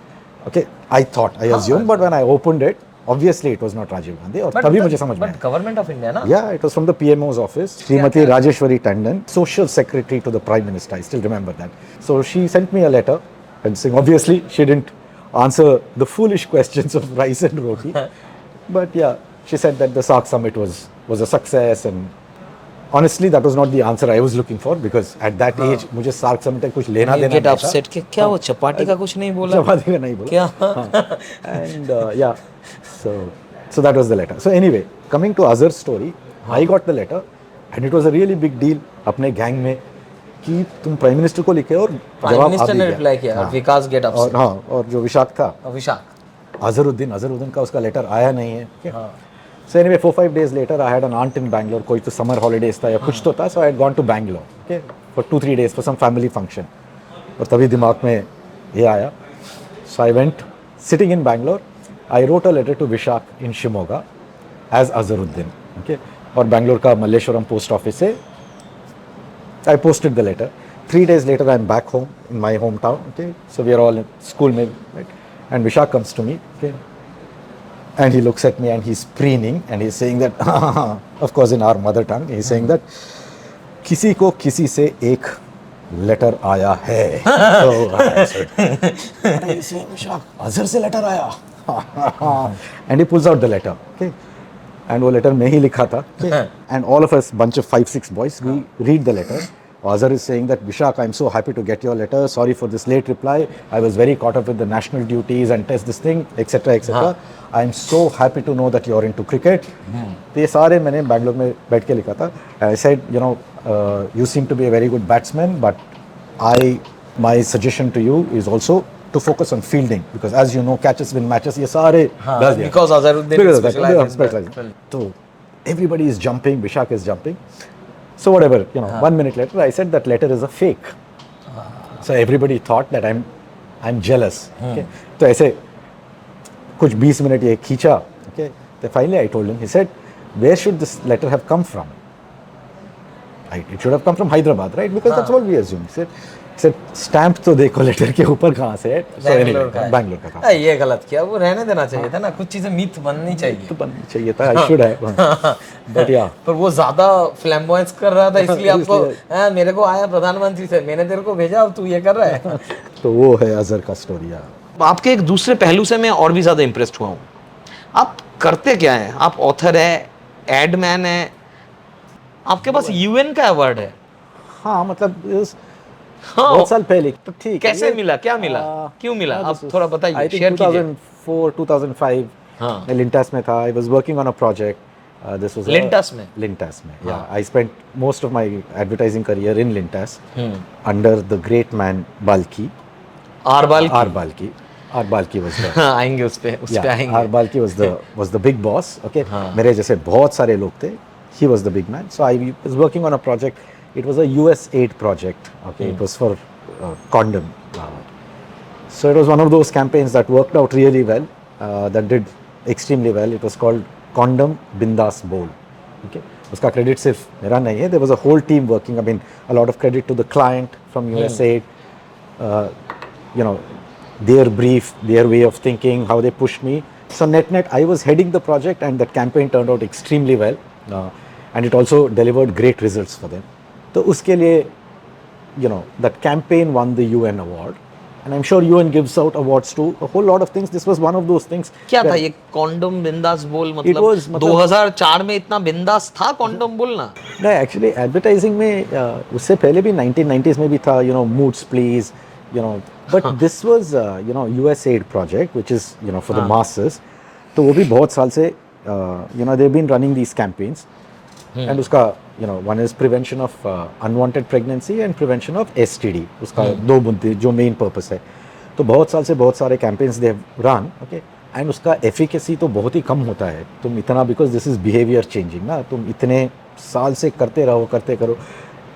Okay, I thought, I assumed, but when I opened it, obviously it was not Rajiv Gandhi. और तभी मुझे समझ में आया. But government of India ना? Yeah, it was from the PMO's office, Srimati Rajeshwari Tandon, social secretary to the Prime Minister. I still remember that. So she sent me a letter and saying, obviously she didn't answer the foolish questions of rice and roti, but yeah, she said that the SAARC summit was a success, and honestly that was not the answer I was looking for, because at that age मुझे SAARC summit का कुछ लेना You देना get नहीं upset था. कि क्या वो चपाटी का कुछ नहीं बोला? चपाती का नहीं बोला. क्या? And yeah, so that was the letter. So anyway, coming to Azhar's story, I got the letter and it was a really big deal अपने गैंग में कि तुम प्राइम मिनिस्टर को लिखे और प्राइम जवाब आ मिनिस्टर भी ने गया. रिप्लाई किया, हाँ. विकास गेट और अपसेट, हाँ, और जो विशाख था, अभिषेक, अजहरुद्दीन का उसका लेटर आया नहीं है. So anyway, 4-5 days later, I had an aunt in Bangalore. कोई तो summer holidays था या कुछ तो था, so I had gone to Bangalore, okay, for 2-3 days for some family function. और तभी दिमाग में ये आया. So I went, sitting in Bangalore, I wrote a letter to Vishak in Shimoga as Azharuddin, okay. और Bangalore का Malleswaram post office से I posted the letter. 3 days later, I'm back home in my hometown, okay. So we are all in school, right? And Vishak comes to me, okay. And he looks at me and he's preening and he's saying that, of course in our mother tongue, he's saying that, किसी को किसी से एक letter आया है. So I said, what are you saying, Vishak? Azhar से letter आया. And he pulls out the letter, okay. And वो लेटर मैं ही लिखा था, okay. And all of us, bunch of 5-6 boys, we read the letter. Azhar is saying that, Vishak, I'm so happy to get your letter. Sorry for this late reply. I was very caught up with the national duties and test this thing, etc., etc. I'm so happy to know that you're into cricket. तो ये सारे मैंने बैंगलोर में बैठ के लिखा था. I said, you know, you seem to be a very good batsman, but my suggestion to you is also to focus on fielding, because as you know, catches win matches. ये सारे डाल दिया. because Azharuddin Because is of that, specialized. So everybody is jumping. Vishak is jumping. So whatever, you know, 1 minute later, I said that letter is a fake. So everybody thought that I'm jealous. Okay. तो ऐसे कुछ 20 minute ये खींचा. Okay. Then finally I told him. He said, where should this letter have come from? Right. It should have come from Hyderabad, right? Because that's what we assumed. He said, सिर्फ stamp तो देखो letter के ऊपर कहाँ से है। So Bangalore anyway, का है। बैंगलोर का था। ये गलत किया, वो रहने देना चाहिए था ना, कुछ चीजें मिथ बननी चाहिए। तो बननी चाहिए था, आई शुड हैव, बट या पर वो ज्यादा फ्लैम्बॉयंस कर रहा था, इसलिए आपको इसलिए- हाँ, मेरे को आया प्रधानमंत्री से, मैंने तेरे को भेजा, अब तू ये कर रहा है। तो वो है अजहर का स्टोरी। आपके एक दूसरे पहलू से मैं और भी ज्यादा इंप्रेस्ड हुआ हूँ। आप करते क्या हैं? आप ऑथर है, एडमैन है, आपके पास यूएन का अवार्ड है। हाँ मतलब हाँ, बहुत साल पहले तो ठीक है। कैसे मिला, क्या मिला, क्यों मिला, आप थोड़ा बताइए, आई थिंक शेयर कीजिए। 2004 2005 हाँ। मैं लिंटास में था। I was working on a project. This was Lintas में? लिंटास में, या I spent most of my advertising career in Lintas under the great man Balki, R Balki. R Balki was the हाँ, आएंगे उस पे आएंगे। R Balki was the big boss. Okay, हाँ। मेरे जैसे बहुत सारे लोग थे. He was the big man. So I was working on a project. It was a US aid project. Okay, it was for condom. So it was one of those campaigns that worked out really well. That did extremely well. It was called Condom Bindas Bowl. Okay, उसका credit सिर्फ मेरा नहीं है. There was a whole team working. I mean, a lot of credit to the client from US aid. You know, their brief, their way of thinking, how they pushed me. So net, I was heading the project, and that campaign turned out extremely well, and it also delivered great results for them. So उसके लिए, you know, that campaign won the UN award, and I'm sure UN gives out awards to a whole lot of things. This was one of those things. क्या था where- ये condom बिंदास बोल? मतलब was, मतलब- 2004 में इतना बिंदास था कॉन्डम बोलना? नहीं, एक्चुअली एडवर्टाइजिंग में उससे पहले भी 1990s में भी था, you know, moods please, you know, but this was you know, US aid project which is, you know, for the masses. तो वो भी बहुत साल से you know, they've been running these campaigns, and उसका, you know, one is prevention of unwanted pregnancy and prevention of STD. उसका दो मुद्दे जो मेन पर्पस है। तो बहुत साल से बहुत सारे campaigns they have run, okay, and उसका efficacy तो बहुत ही कम होता है। तुम इतना, because this is behavior changing ना, तुम इतने साल से करते रहो, करते करो,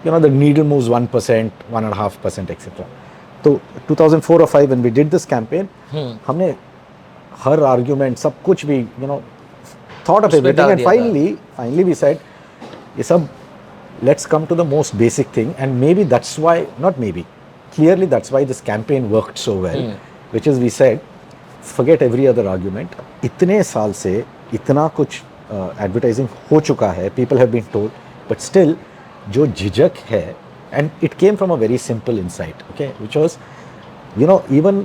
you know, the needle moves 1%, 1.5%, etc. तो 2004 or 5 when we did this campaign, हमने हर argument सब कुछ भी, you know, thought of उस पे everything, डाल and दिया था। finally we said, ये सब, let's come to the most basic thing, and maybe that's why, not maybe, clearly that's why this campaign worked so well, which is we said, forget every other argument. इतने साल से इतना कुछ advertising हो चुका है, people have been told, but still जो झिझक है, and it came from a very simple insight, okay, which was, you know, even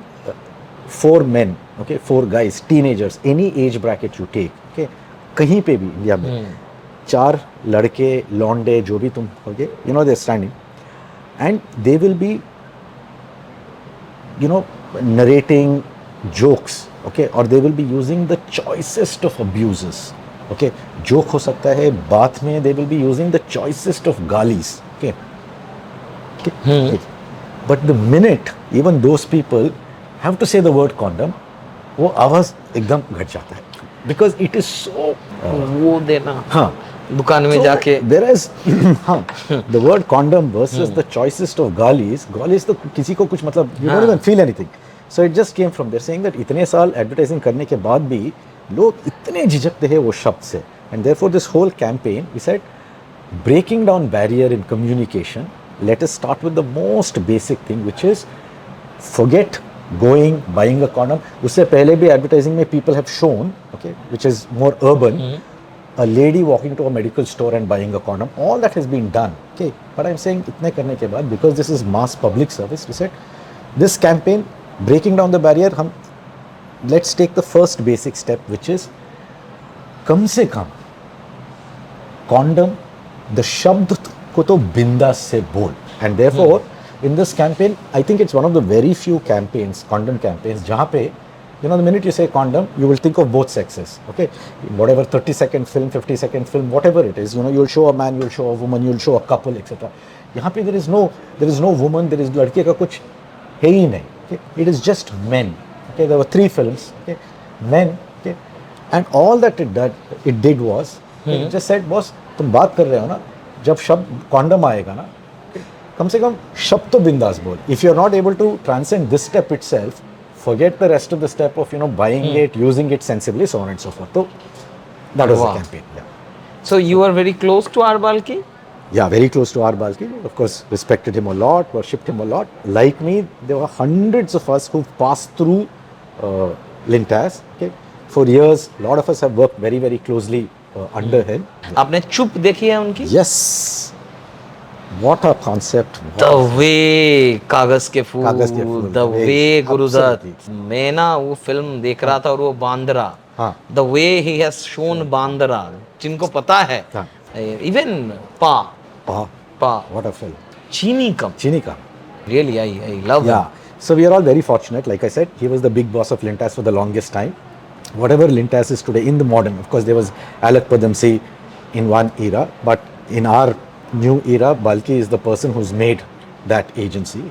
4 men, okay, 4 guys, teenagers, any age bracket you take, okay, कहीं पे भी India में 4 लड़के लौंडे जो भी तुम होगे, you know, they're standing and they will be, you know, narrating jokes, okay, or they will be using the choicest of abuses, okay. joke हो सकता है, बात में they will be using the choicest of galis, okay. But the minute even those people have to say the word condom, वो आवाज एकदम घट जाता है, because it is so वो देना, हाँ, दुकान में so जाके there is हाँ, the word condom versus the choicest of galis तो किसी को कुछ मतलब, you don't even feel anything. So it just came from there, saying that इतने साल एडवर्टाइजिंग करने के बाद भी लोग इतने झिझकते हैं वो शब्द से, and therefore this whole campaign we said, breaking down barrier in communication, let us start with the most basic thing, which is forget going, buying a condom. उससे पहले भी advertising में people have shown, okay, which is more urban, a lady walking to a medical store and buying a condom. All that has been done, okay. But I'm saying इतने करने के बाद, because this is mass public service, we said this campaign, breaking down the barrier, हम let's take the first basic step, which is कम से कम condom, the शब्द को तो बिंदास से बोल. And therefore in this campaign, I think it's one of the very few campaigns, condom campaigns, जहाँ पे, you know, the minute you say condom, you will think of both sexes, okay. Whatever 30-second film, 50-second film, whatever it is, you know, you'll show a man, you'll show a woman, you'll show a couple, etc. यहाँ पे there is no woman, there is लड़के का कुछ है ही नहीं, okay. It is just men, okay. There were 3 films, okay, men, okay, and all that it did was, it just said, boss, तुम बात कर रहे हो ना, जब शब्द condom आएगा ना, कम से कम शब्द तो बिंदास बोल. If you are not able to transcend this step itself, forget the rest of the step of, you know, buying it, using it sensibly, so on and so forth. So that was Wow. the campaign. Yeah. So you are very close to R Balki? Yeah, very close to our Balki. Of course, respected him a lot, worshipped him a lot. Like me, there were hundreds of us who passed through Lintas. Okay, for years, a lot of us have worked very, very closely under him. आपने चुप देखी है उनकी? Yes, what a concept! The way Kaagaz ke Phool, Kaagaz ke Phool, the way, way Guru Dutt. absolutely. मैं ना वो film देख रहा था और वो बांद्रा, हाँ, the way he has shown Bandra, जिनको पता है, हाँ. इवन पा ah, पा what a film! चीनी कम, Chinika. Really I love Yeah. So we are all very fortunate. Like I said, he was the big boss of Lintas for the longest time. Whatever Lintas is today in the modern, of course, there was Alec Padamsee in one era, but in our new era, Balki is the person who's made that agency.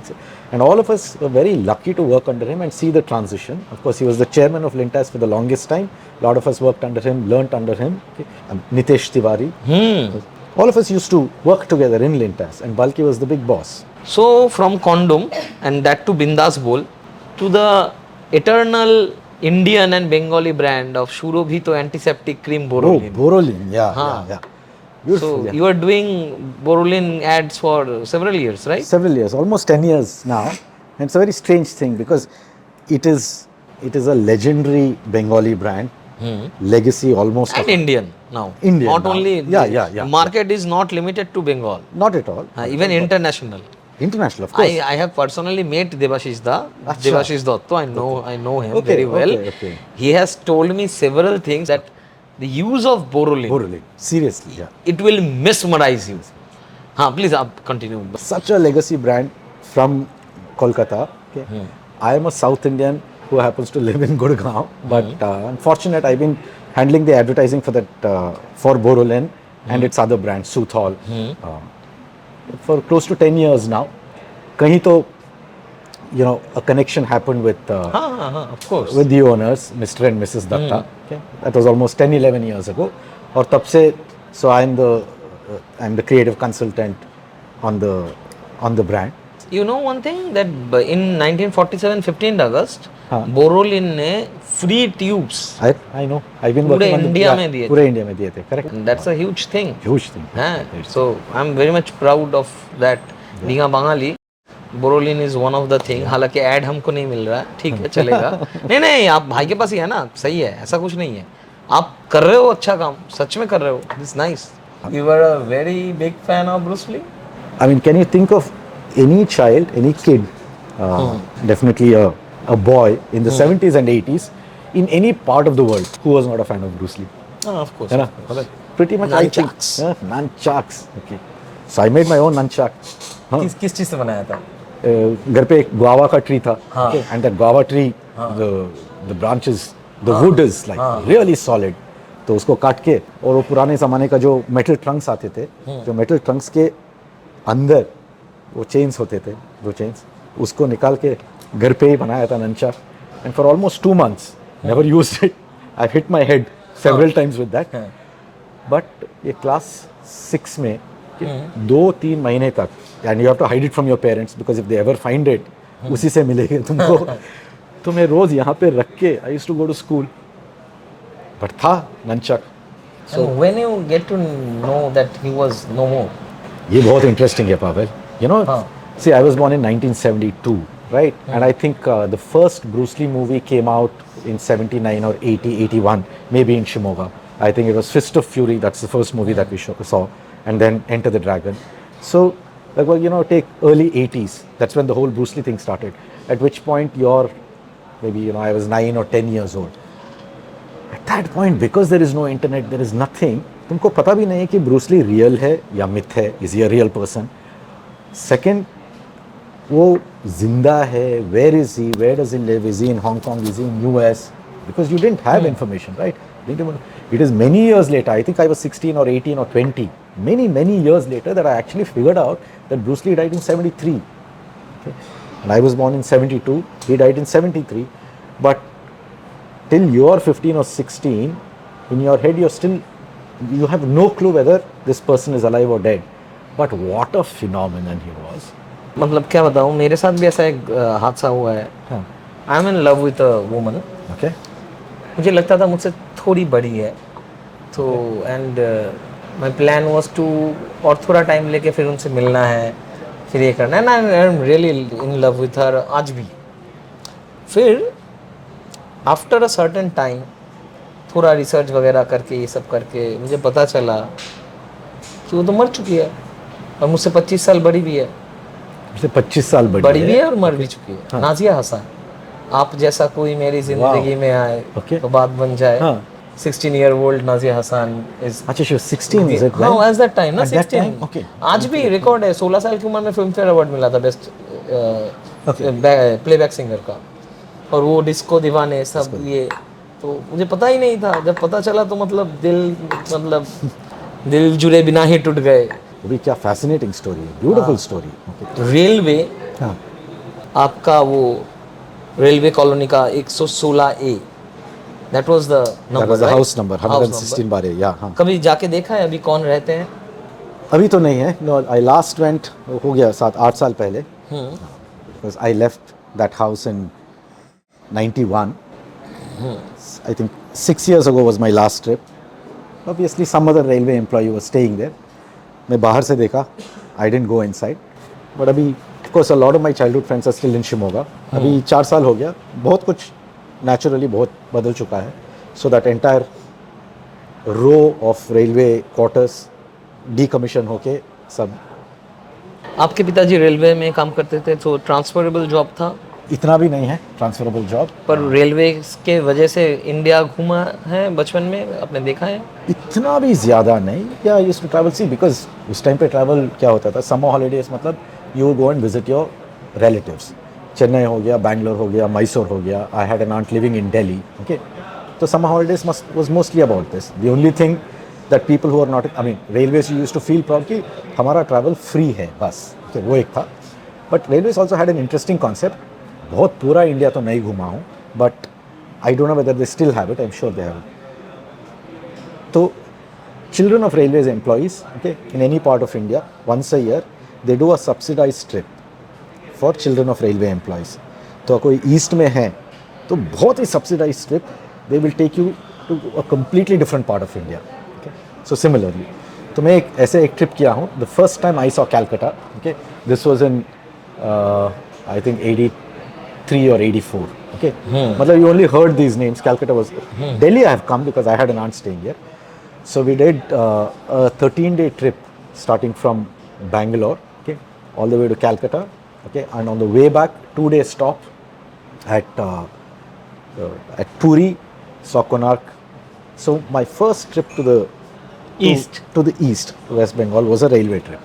And all of us were very lucky to work under him and see the transition. Of course, he was the chairman of Lintas for the longest time. A lot of us worked under him, learnt under him. Okay. Nitesh Tiwari. All of us used to work together in Lintas, and Balki was the big boss. So from condom and that to Bindas Bowl to the eternal Indian and Bengali brand of Shurobhito antiseptic cream Borolin. Oh, Borolin, yeah, Huh. yeah. Beautiful, So yeah. you are doing Borolin ads for several years, right? Several years, almost 10 years now. And it's a very strange thing because it is a legendary Bengali brand, legacy almost And of Indian now. Indian Not now. only Yeah. the market is not limited to Bengal, not at all. even international. International, of course. I have personally met Debashish Da, Acha. Devashish Datto. I know him Okay, very well. okay. He has told me several things that the use of Borolin, Borolin, seriously, yeah. it will mesmerize you. हाँ, please आप continue. Such a legacy brand from Kolkata. Okay. I am a South Indian who happens to live in Gurgaon, but unfortunate I've been handling the advertising for that for Borolin and its other brands, Soothol, for close to 10 years now. Kahin to, a connection happened with of course. with the owners, Mr. and Mrs. Datta. Okay. That was almost 10, 11 years ago. Or tab se, so I'm the creative consultant on the brand. You know one thing that in 1947, 15th August, हाँ. Borolin ने free tubes. I know. I've been पूरे working on India the, में दिए थे. पूरे India में दिए थे. Correct. And that's a huge thing. Huge thing. हाँ, so I'm very much proud of that. Being a Bengali, Borolin is one of the thing. हालांकि ऐड हमको नहीं मिल रहा है, ठीक है चलेगा. नहीं आप भाई के पास ही है ना, सही है, ऐसा कुछ नहीं है. आप कर रहे हो अच्छा काम, सच में कर रहे हो. This is nice. You were a very big fan of Bruce Lee. I mean, can you think of any child, any kid, definitely a boy in the 70s and 80s, in any part of the world who was not a fan of Bruce Lee? Of course. है ना? Pretty much I think. Nunchucks. Nunchucks. Okay. So I made my own nunchuck. हाँ. किस चीज से बनाया था? घर पे एक guava का tree था. हाँ. Okay. And that guava tree, the branches, the wood is like really solid. तो उसको काट के और वो पुराने ज़माने का जो मेटल ट्रंक्स आते थे, जो मेटल ट्रंक्स के अंदर वो चेन्स होते थे, दो चेन्स, उसको निकाल के घर पे ही बनाया था नंचा. And for almost 2 months never used it. I hit my head several times with that. But ये क्लास 6 में 2-3 महीने तक, and you have to hide it from your parents because if they ever find it, उसी से मिलेंगे तुमको. तो मैं रोज यहाँ पे रख के I used to go to school. But था नंचक. So when you get to know that he was no more, ये बहुत इंटरेस्टिंग है पावेल. You know, हाँ. see, I was born in 1972, right? And I think the first Bruce Lee movie came out in 79 or 80, 81, maybe in Shimoga. I think it was Fist of Fury. That's the first movie that we saw. And then Enter the Dragon. So, like, well, take early 80s. That's when the whole Bruce Lee thing started. At which point you're, maybe, I was 9 or 10 years old. At that point, because there is no internet, there is nothing, तुमको पता भी नहीं है कि Bruce Lee real है या myth है. Is he a real person? Second, वो जिंदा है, where is he, where does he live, is he in Hong Kong, is he in US? Because you didn't have information, right? It is many years later, I think I was 16 or 18 or 20, many years later that I actually figured out that Bruce Lee died in 73. Okay? And I was born in 72, he died in 73. But till you are 15 or 16, in your head you have no clue whether this person is alive or dead. But what a phenomenon he was. मतलब क्या बताऊँ, मेरे साथ भी ऐसा एक हादसा हुआ है. I am in love with a woman. Okay? मुझे लगता था मुझसे थोड़ी बड़ी है, तो and my plan was to और थोड़ा टाइम लेके फिर उनसे मिलना है, फिर ये करना है ना। I am really in love with her आज भी। फिर आफ्टर अ सर्टेन टाइम थोड़ा रिसर्च वगैरह करके ये सब करके मुझे पता चला कि वो तो मर चुकी है और मुझसे 25 साल बड़ी भी है। मुझसे 25 साल बड़ी भी है और मर भी चुकी है। नाजिया हसन, आप जैसा कोई मेरी जिंदगी में आए Okay. तो बात बन जाए। हाँ. 16 year old Nazia Hassan is अच्छा, she was 16 is it? हाँ, When? एज दैट टाइम ना At that 16। time? Okay. आज भी रिकॉर्ड है, 16 साल की उम्र में फिल्म फेयर अवार्ड मिला था बेस्ट प्लेबैक सिंगर का। और वो डिस्को दीवाने सब ये, तो मुझे पता ही नहीं था। जब पता चला तो मतलब दिल जुड़े बिना ही टूट गए। वो भी क्या फैसिनेटिंग स्टोरी है, ब्यूटीफुल स्टोरी। ओके। रेलवे, हाँ. आपका वो रेलवे कॉलोनी का 116A, that was the That number, was the house number 116 बारे, या हाँ. कभी जाके देखा है अभी कौन रहते हैं? अभी तो नहीं है, नो, आई लास्ट वेंट हो गया 7-8 साल पहले, because I left that house in 91. I think 6 years ago was my last trip. Obviously some other railway employee was staying there. मैं बाहर से देखा, I didn't go inside. But अभी of course a lot of my childhood friends are still in Shimoga. अभी 4 साल हो गया, बहुत कुछ naturally बहुत बदल चुका है. So that entire row of railway quarters decommission होके सब. आपके पिताजी रेलवे में काम करते थे, तो ट्रांसफरेबल जॉब था? इतना भी नहीं है ट्रांसफरेबल जॉब, पर रेलवे के वजह से इंडिया घूमा है बचपन में, आपने देखा है? इतना भी ज़्यादा नहीं. या used to travel, see because उस टाइम पे ट्रैवल क्या होता था, समर हॉलीडेज मतलब you go and visit your relatives. Chennai हो गया, बैंगलोर हो गया, मैसूर हो गया. I had an aunt living in Delhi. Okay, तो summer holidays was mostly about this. The only thing that people who are not, I mean railways used to feel proud कि हमारा travel free है बस. ओके, वो एक था. But railways also had an interesting concept. बहुत पूरा India तो नहीं घुमा हूँ, but I don't know whether they still have it. I am sure they have. तो children of railways employees, okay, in any part of India, once a year they do a subsidized trip for children of railway employees. तो कोई east में है तो बहुत ही subsidized trip, they will take you to a completely different part of India. Okay? So similarly, तो मैं ऐसे एक ट्रिप किया हूँ. The first time I saw Calcutta, okay, this was in I think 83 or 84. Okay, मतलब you only heard these names. Calcutta was Delhi. I have come because I had an aunt staying here. So we did a 13-day trip starting from Bangalore, okay, all the way to Calcutta, okay, and on the way back 2-day stop at Puri, saw Konark. So my first trip to the East. to the east, West Bengal, was a railway trip.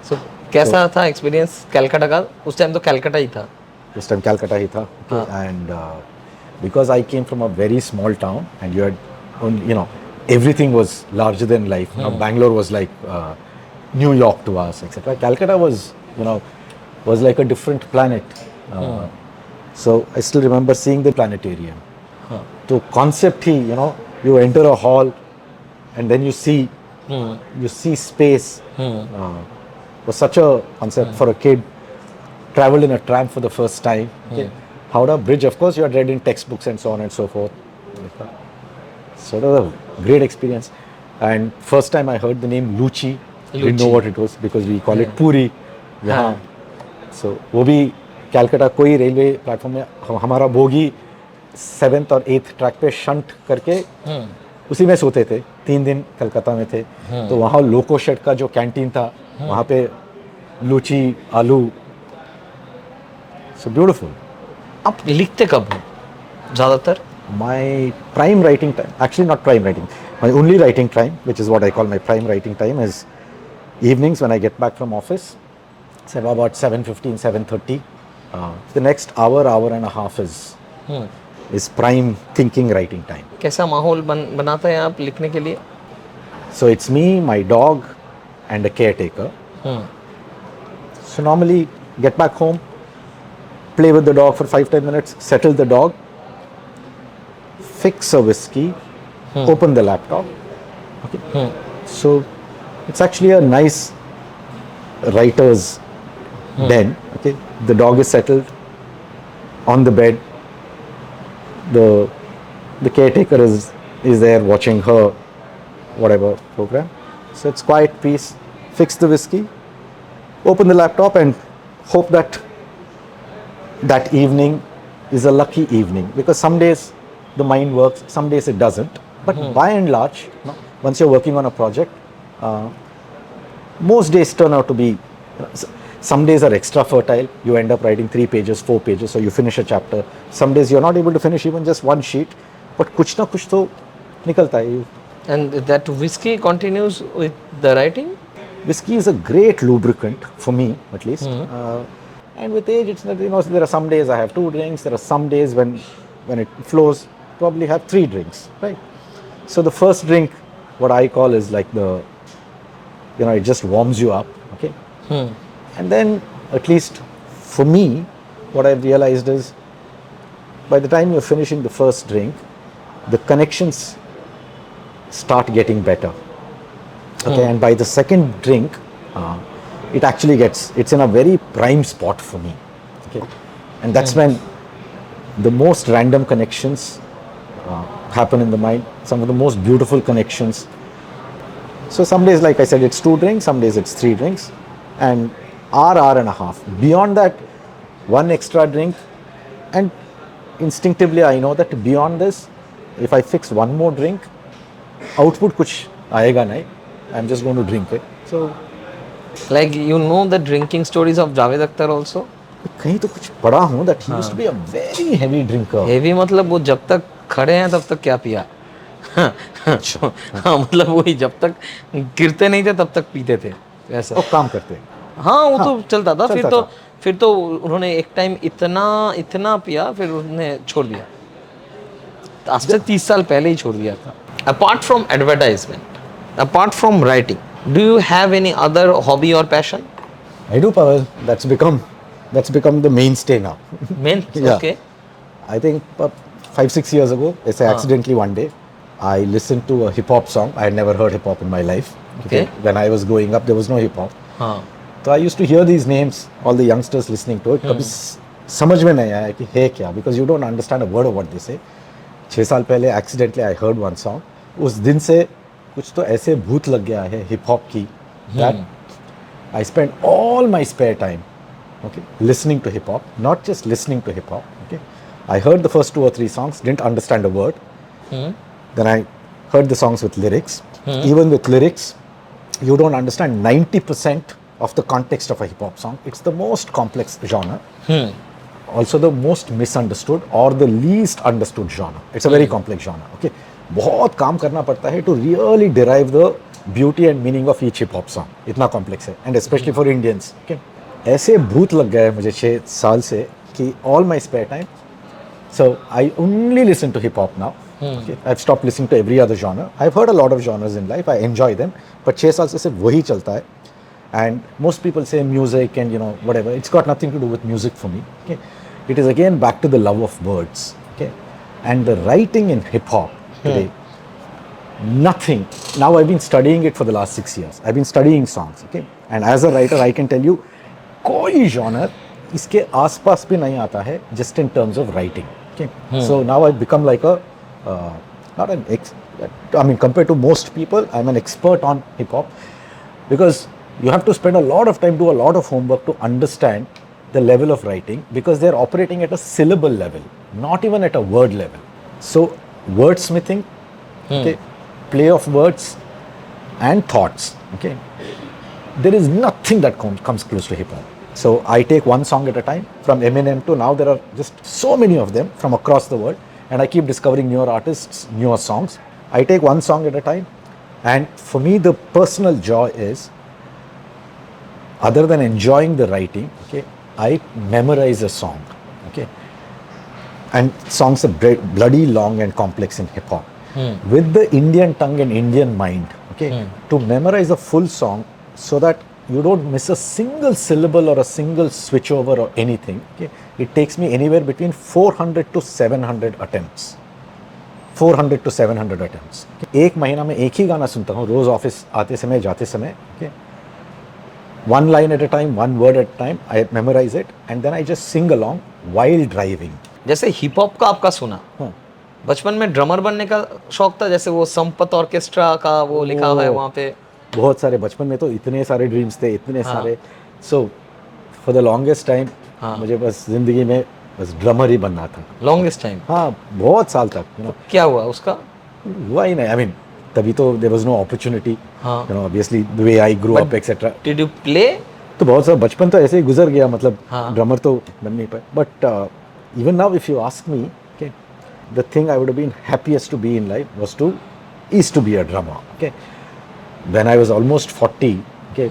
So, कैसा था experience Calcutta का? उस time तो कैलकाटा ही था. This time Calcutta ही था, okay, and because I came from a very small town and you had, you know, everything was larger than life. Now Bangalore was like New York to us, etc. Calcutta was, you know, was like a different planet. So I still remember seeing the planetarium. So concept he, you know, you enter a hall and then you see space. Was such a concept for a kid. Traveled in a tram for the first time. Okay. Howrah Bridge, of course, you had read in textbooks and so on and so forth. So it was a great experience. And first time I heard the name Luchi, didn't know what it was because we call it Puri. Yeah. So वो भी कैलकाटा कोई railway platform में हमारा bogie 7th और 8th track पे shunt करके उसी में सोते थे. 3 दिन कलकत्ता में थे. तो वहाँ लोको शेड का जो कैंटीन था वहाँ पे लूची आलू. So beautiful. आप लिखते कब हो ज़्यादातर? My prime writing time, actually not prime writing, my only writing time, which is what I call my prime writing time, is evenings when I get back from office. Say about 7:15, 7:30. The next hour and a half is prime thinking writing time. कैसा माहौल बनाता है आप लिखने के लिए? So it's me, my dog, and a caretaker. So normally get back home, play with the dog for 5-10 minutes, settle the dog, fix a whiskey, open the laptop. Okay. So it's actually a nice writer's den. Okay. The dog is settled on the bed. The caretaker is there watching her whatever program. So it's quiet, peace, fix the whiskey, open the laptop and hope that that evening is a lucky evening, because some days the mind works, some days it doesn't. But by and large, once you're working on a project, most days turn out to be, some days are extra fertile. You end up writing 3 pages, 4 pages, or you finish a chapter. Some days you're not able to finish even just one sheet, but कुछ ना कुछ तो निकलता है. And that whiskey continues with the writing? Whiskey is a great lubricant for me, at least. And with age, it's not, there are some days I have 2 drinks. There are some days when it flows, probably have 3 drinks, right? So the first drink, what I call is like it just warms you up, okay? And then, at least for me, what I've realized is, by the time you're finishing the first drink, the connections start getting better. Okay, and by the second drink, it's in a very prime spot for me. Okay, and that's when the most random connections happen in the mind, some of the most beautiful connections. So some days, like I said, it's 2 drinks, some days it's 3 drinks, and hour and a half. Beyond that, 1 extra drink, and instinctively I know that beyond this, if I fix 1 more drink, output kuch aayega nahi. I'm just going to drink it. So, like, you know the drinking stories of Javed Akhtar also? कहीं तो कुछ पढ़ा हूँ that he used to be a very heavy drinker. Heavy मतलब वो जब तक खड़े हैं तब तक क्या पिया? हाँ, मतलब वही जब तक गिरते नहीं थे तब तक पीते थे ऐसा. और काम करते. हाँ, वो तो चलता था. फिर तो उन्होंने एक टाइम इतना पिया, फिर उन्होंने छोड़ दिया. आज से 30 साल पहले ही छोड़ दिया था. Apart from advertisement, apart from writing, do you have any other hobby or passion? I do, Pavel. That's become the mainstay now. Yeah. Okay. I think 5-6 years ago, accidentally one day, I listened to a hip hop song. I had never heard hip hop in my life. Okay. When I was growing up, there was no hip hop. So I used to hear these names, all the youngsters listening to it. कभी समझ में नहीं आया कि है क्या, because you don't understand a word of what they say. 6 साल पहले accidentally I heard one song. उस दिन से कुछ तो ऐसे भूत लग गया है hip hop की, that I spend all my spare time, okay, listening to hip hop, not just listening to hip hop. Okay, I heard the first 2 or 3 songs, didn't understand a word. Then I heard the songs with lyrics. Even with lyrics, you don't understand 90% of the context of a hip hop song. It's the most complex genre. Also the most misunderstood or the least understood genre. It's a very complex genre. Okay, बहुत काम करना पड़ता है to really derive the beauty and meaning of each hip hop song. इतना complex है, and especially for Indians. Okay, ऐसे भूत लग गया है मुझे 6 साल से कि all my spare time. So I only listen to hip hop now. Okay, I've stopped listening to every other genre. I've heard a lot of genres in life. I enjoy them, but 6 साल से सिर्फ वही चलता है. And most people say music and whatever. It's got nothing to do with music for me. Okay, it is again back to the love of words. Okay, and the writing in hip hop today. Nothing. Now I've been studying it for the last 6 years. I've been studying songs. Okay, and as a writer, I can tell you, कोई genre इसके आसपास भी नहीं आता है just in terms of writing. Okay, so now I've become like a not an compared to most people, I'm an expert on hip hop, because you have to spend a lot of time, do a lot of homework to understand the level of writing, because they're operating at a syllable level, not even at a word level. So wordsmithing, okay, play of words and thoughts, okay, there is nothing that comes close to hip hop. So I take one song at a time. From Eminem to now, there are just so many of them from across the world, and I keep discovering newer artists, newer songs. I take one song at a time, and for me the personal joy is, other than enjoying the writing, okay, I memorize a song, okay, and songs are bloody long and complex in hip hop. With the Indian tongue and Indian mind, okay, to memorize a full song so that you don't miss a single syllable or a single switch over or anything, okay, it takes me anywhere between 400 to 700 attempts. 400 to 700 attempts. एक महीना में एक ही गाना सुनता हूँ रोज office आते समय जाते समय. Okay, one line at a time, one word at a time, I memorize it and then I just sing along while driving. जैसे हिप हॉप का आपका सुना, बचपन में ड्रमर बनने का शौक था, जैसे वो संपत ऑर्केस्ट्रा का वो लिखा है वहाँ पे. बहुत सारे बचपन में तो इतने सारे ड्रीम्स थे, इतने सारे. So for the longest time मुझे बस जिंदगी में बस ड्रमर ही बनना था. Longest time. हाँ, बहुत साल तक. क्या हुआ उसका? हुआ ही नहीं. आई मीन तभी तो देयर वाज नो अपॉर्चुनिटी. हाँ. Obviously the way I grow up etcetera. Did you play? तो बहुत सारा बचपन तो ऐसे ही गुजर गया, मतलब हाँ. ड्रमर तो बन नहीं पाए. But even now if you ask me, okay, the thing I would have been happiest to be in life is to be a drummer. Okay, when I was almost 40, okay,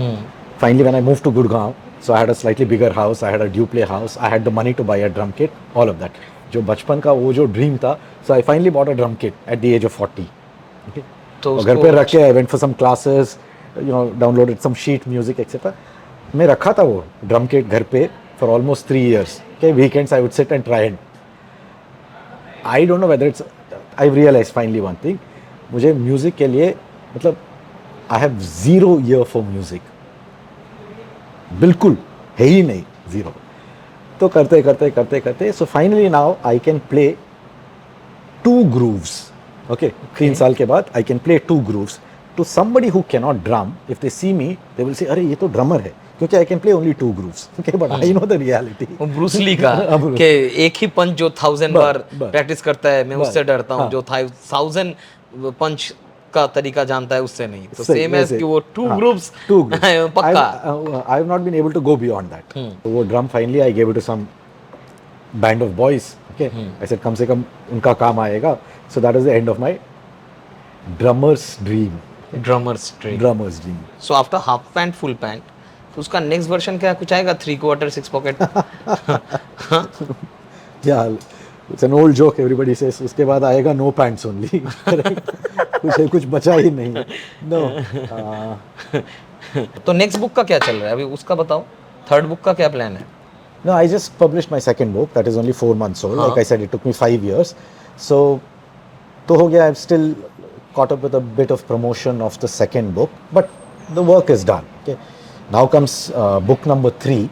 finally when I moved to Gurgaon, so I had a slightly bigger house, I had a Duplay house, I had the money to buy a drum kit, all of that. जो बचपन का वो जो dream था, so I finally bought a drum kit at the age of 40. Okay, तो घर पे रख के I went for some classes, downloaded some sheet music etc. मैं रखा था वो ड्रम किट घर पे for almost 3 years. Okay, weekends I would sit and try and I don't know whether it's, I've realized finally one thing, मुझे music के लिए मतलब I have zero ear for music, बिल्कुल है ही नहीं, zero. तो करते करते करते करते so finally now I can play 2 grooves. Okay, 3 साल के बाद I can play 2 grooves. To somebody who cannot drum, if they see me, they will say, अरे ये तो ड्रमर है, क्योंकि I can play only 2 grooves. Okay, but I know the reality. वो Bruce Lee का कि एक ही पंच जो 1000 बार प्रैक्टिस करता है, मैं उससे डरता हूँ. जो 1000 पंच का तरीका जानता है उससे नहीं. तो सेम एज कि वो 2 ग्रुप्स पक्का. I have not been able to go beyond that. तो वो drum finally I gave it to some band of boys. Okay, I said कम से कम उनका काम आएगा. So that is the end of my drummer's dream. Drummers dream. So after half Pants Full pant, तो उसका next version क्या कुछ आएगा? 3/4 6 pocket? Yeah, it's an old joke everybody says. उसके बाद आएगा नो पैंट्स ओनली. कुछ बचा ही नहीं. नो. तो नेक्स्ट बुक का क्या चल रहा है अभी, उसका बताओ. थर्ड बुक का क्या प्लान है? No, I just published my second book. That is only 4 months old. Like I said, it took me 5 years. So तो हो गया. I've still caught up with a bit of promotion of the second book, but the work is done. Okay, now comes book number 3,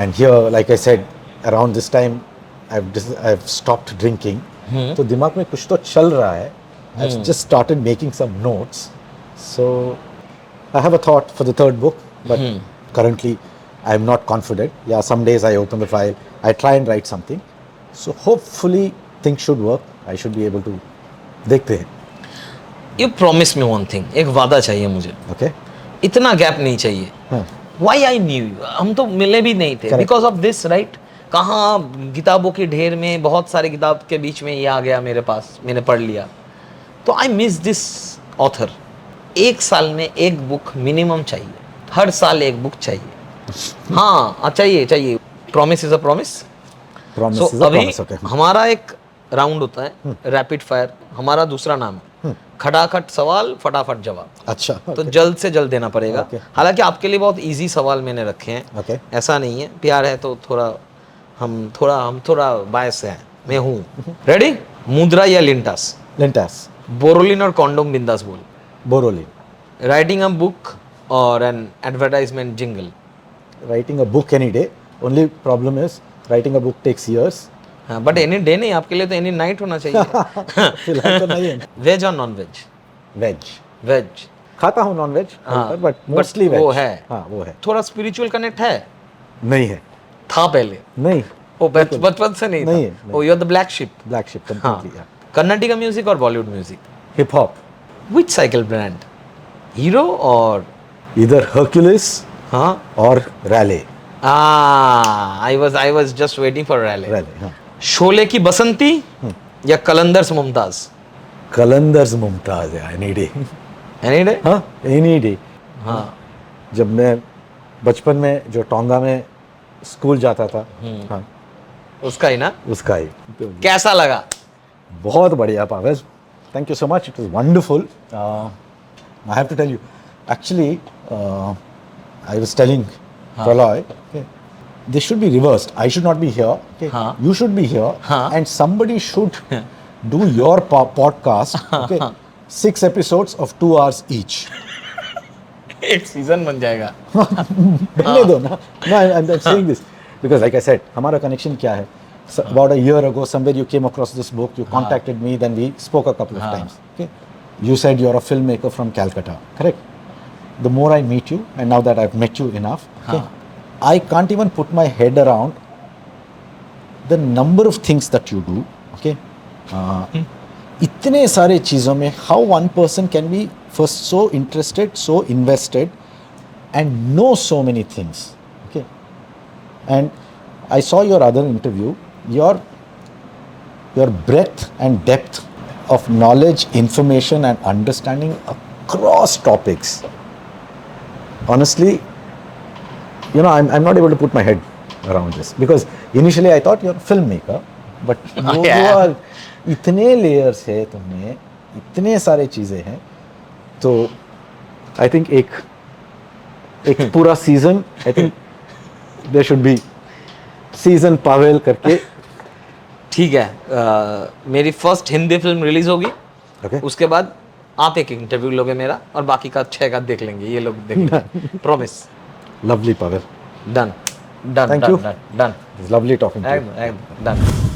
and here, like I said, around this time, I've stopped drinking. तो दिमाग में कुछ तो चल रहा है. I've just started making some notes. So I have a thought for the third book, but currently I'm not confident. Yeah, some days I open the file, I try and write something. So hopefully things should work. I should be able to. देखते हैं. You promise me one thing, एक वादा चाहिए मुझे. Okay. इतना gap नहीं चाहिए. Why I knew you? हम तो मिले भी नहीं थे. Because of this, right? कहाँ किताबों के ढेर में बहुत सारे किताब के बीच में ये आ गया मेरे पास, मैंने पढ़ लिया. तो I miss this author. 1 साल में एक बुक मिनिमम चाहिए. हर साल एक बुक चाहिए. हाँ, चाहिए. Promise is a promise. Promise is a अभी promise. Okay. हमारा एक राउंड होता है रैपिड फायर. हमारा दूसरा नाम है खटाखट सवाल फटाफट जवाब. अच्छा. तो जल्द से जल्द देना पड़ेगा. हालांकि आपके लिए बहुत इजी सवाल मैंने रखे हैं. ऐसा नहीं है, प्यार है तो हम थोड़ा बायस हैं. मैं हूँ. रेडी? मुद्रा या लिंटास? लिंटास. बोरोलिन और कॉन्डोम बिंदास बोल? बोरोलिन. राइटिंग अ बुक और an advertisement jingle? Writing a book any day. Only problem is writing a book takes years. हाँ, बट एनी डे नहीं, आपके लिए तो एनी नाइट होना चाहिए. फिलहाल तो नहीं है. वेज और नॉन वेज? वेज. खाता हूँ non veg, but mostly veg. वो है. हाँ, वो है. थोड़ा स्पिरिचुअल कनेक्ट है? नहीं है. था पहले? नहीं. वो बचपन से नहीं नहीं था. Oh, you are the black sheep. Completely. Carnatic music और Bollywood music? Hip hop. Which cycle brand? Hero और इधर हर्क्यूलिस और Raleigh. I was just waiting for Raleigh. Sholay की बसंती या कलंदर्स मुमताज? कलंदर्स मुमताज है. Any day. हाँ, एनी डे. हाँ, जब मैं बचपन में जो टोंगा में स्कूल जाता था, हाँ, उसका ही ना? उसका ही. कैसा लगा? बहुत बढ़िया Parvez. Thank you so much. It was wonderful. I have to tell you, actually I was telling Praloy, okay, this should be reversed. I should not be here. Okay, you should be here, and somebody should do your podcast. Okay, 6 episodes of 2 hours each. एक season बन जाएगा. बनने दो ना. No, I'm saying this because, like I said, हमारा connection क्या है? About a year ago, somewhere you came across this book. You contacted me. Then we spoke a couple of times. Okay, You said you're a filmmaker from Calcutta, correct? The more I meet you, and now that I've met you enough, okay, I can't even put my head around the number of things that you do, okay? इतने सारे चीज़ों में how one person can be first so interested, so invested, and know so many things, okay? And I saw your other interview, your breadth and depth of knowledge, information, and understanding across topics. Honestly, you know, I'm not able to put my head around this because initially I thought you're a filmmaker, but you are इतने layers है तुम्हें, इतने सारे चीज़ें हैं, तो I think एक पूरा season, I think there should be season Pavel करके. ठीक है, मेरी फर्स्ट हिंदी फिल्म रिलीज होगी, Okay. उसके बाद आप एक इंटरव्यू लोगे मेरा और बाकी का 6 का देख लेंगे, ये लोग देखेंगे, promise. Lovely, Pavel. Done done. Thank you. Done. It's lovely talking to you. Done.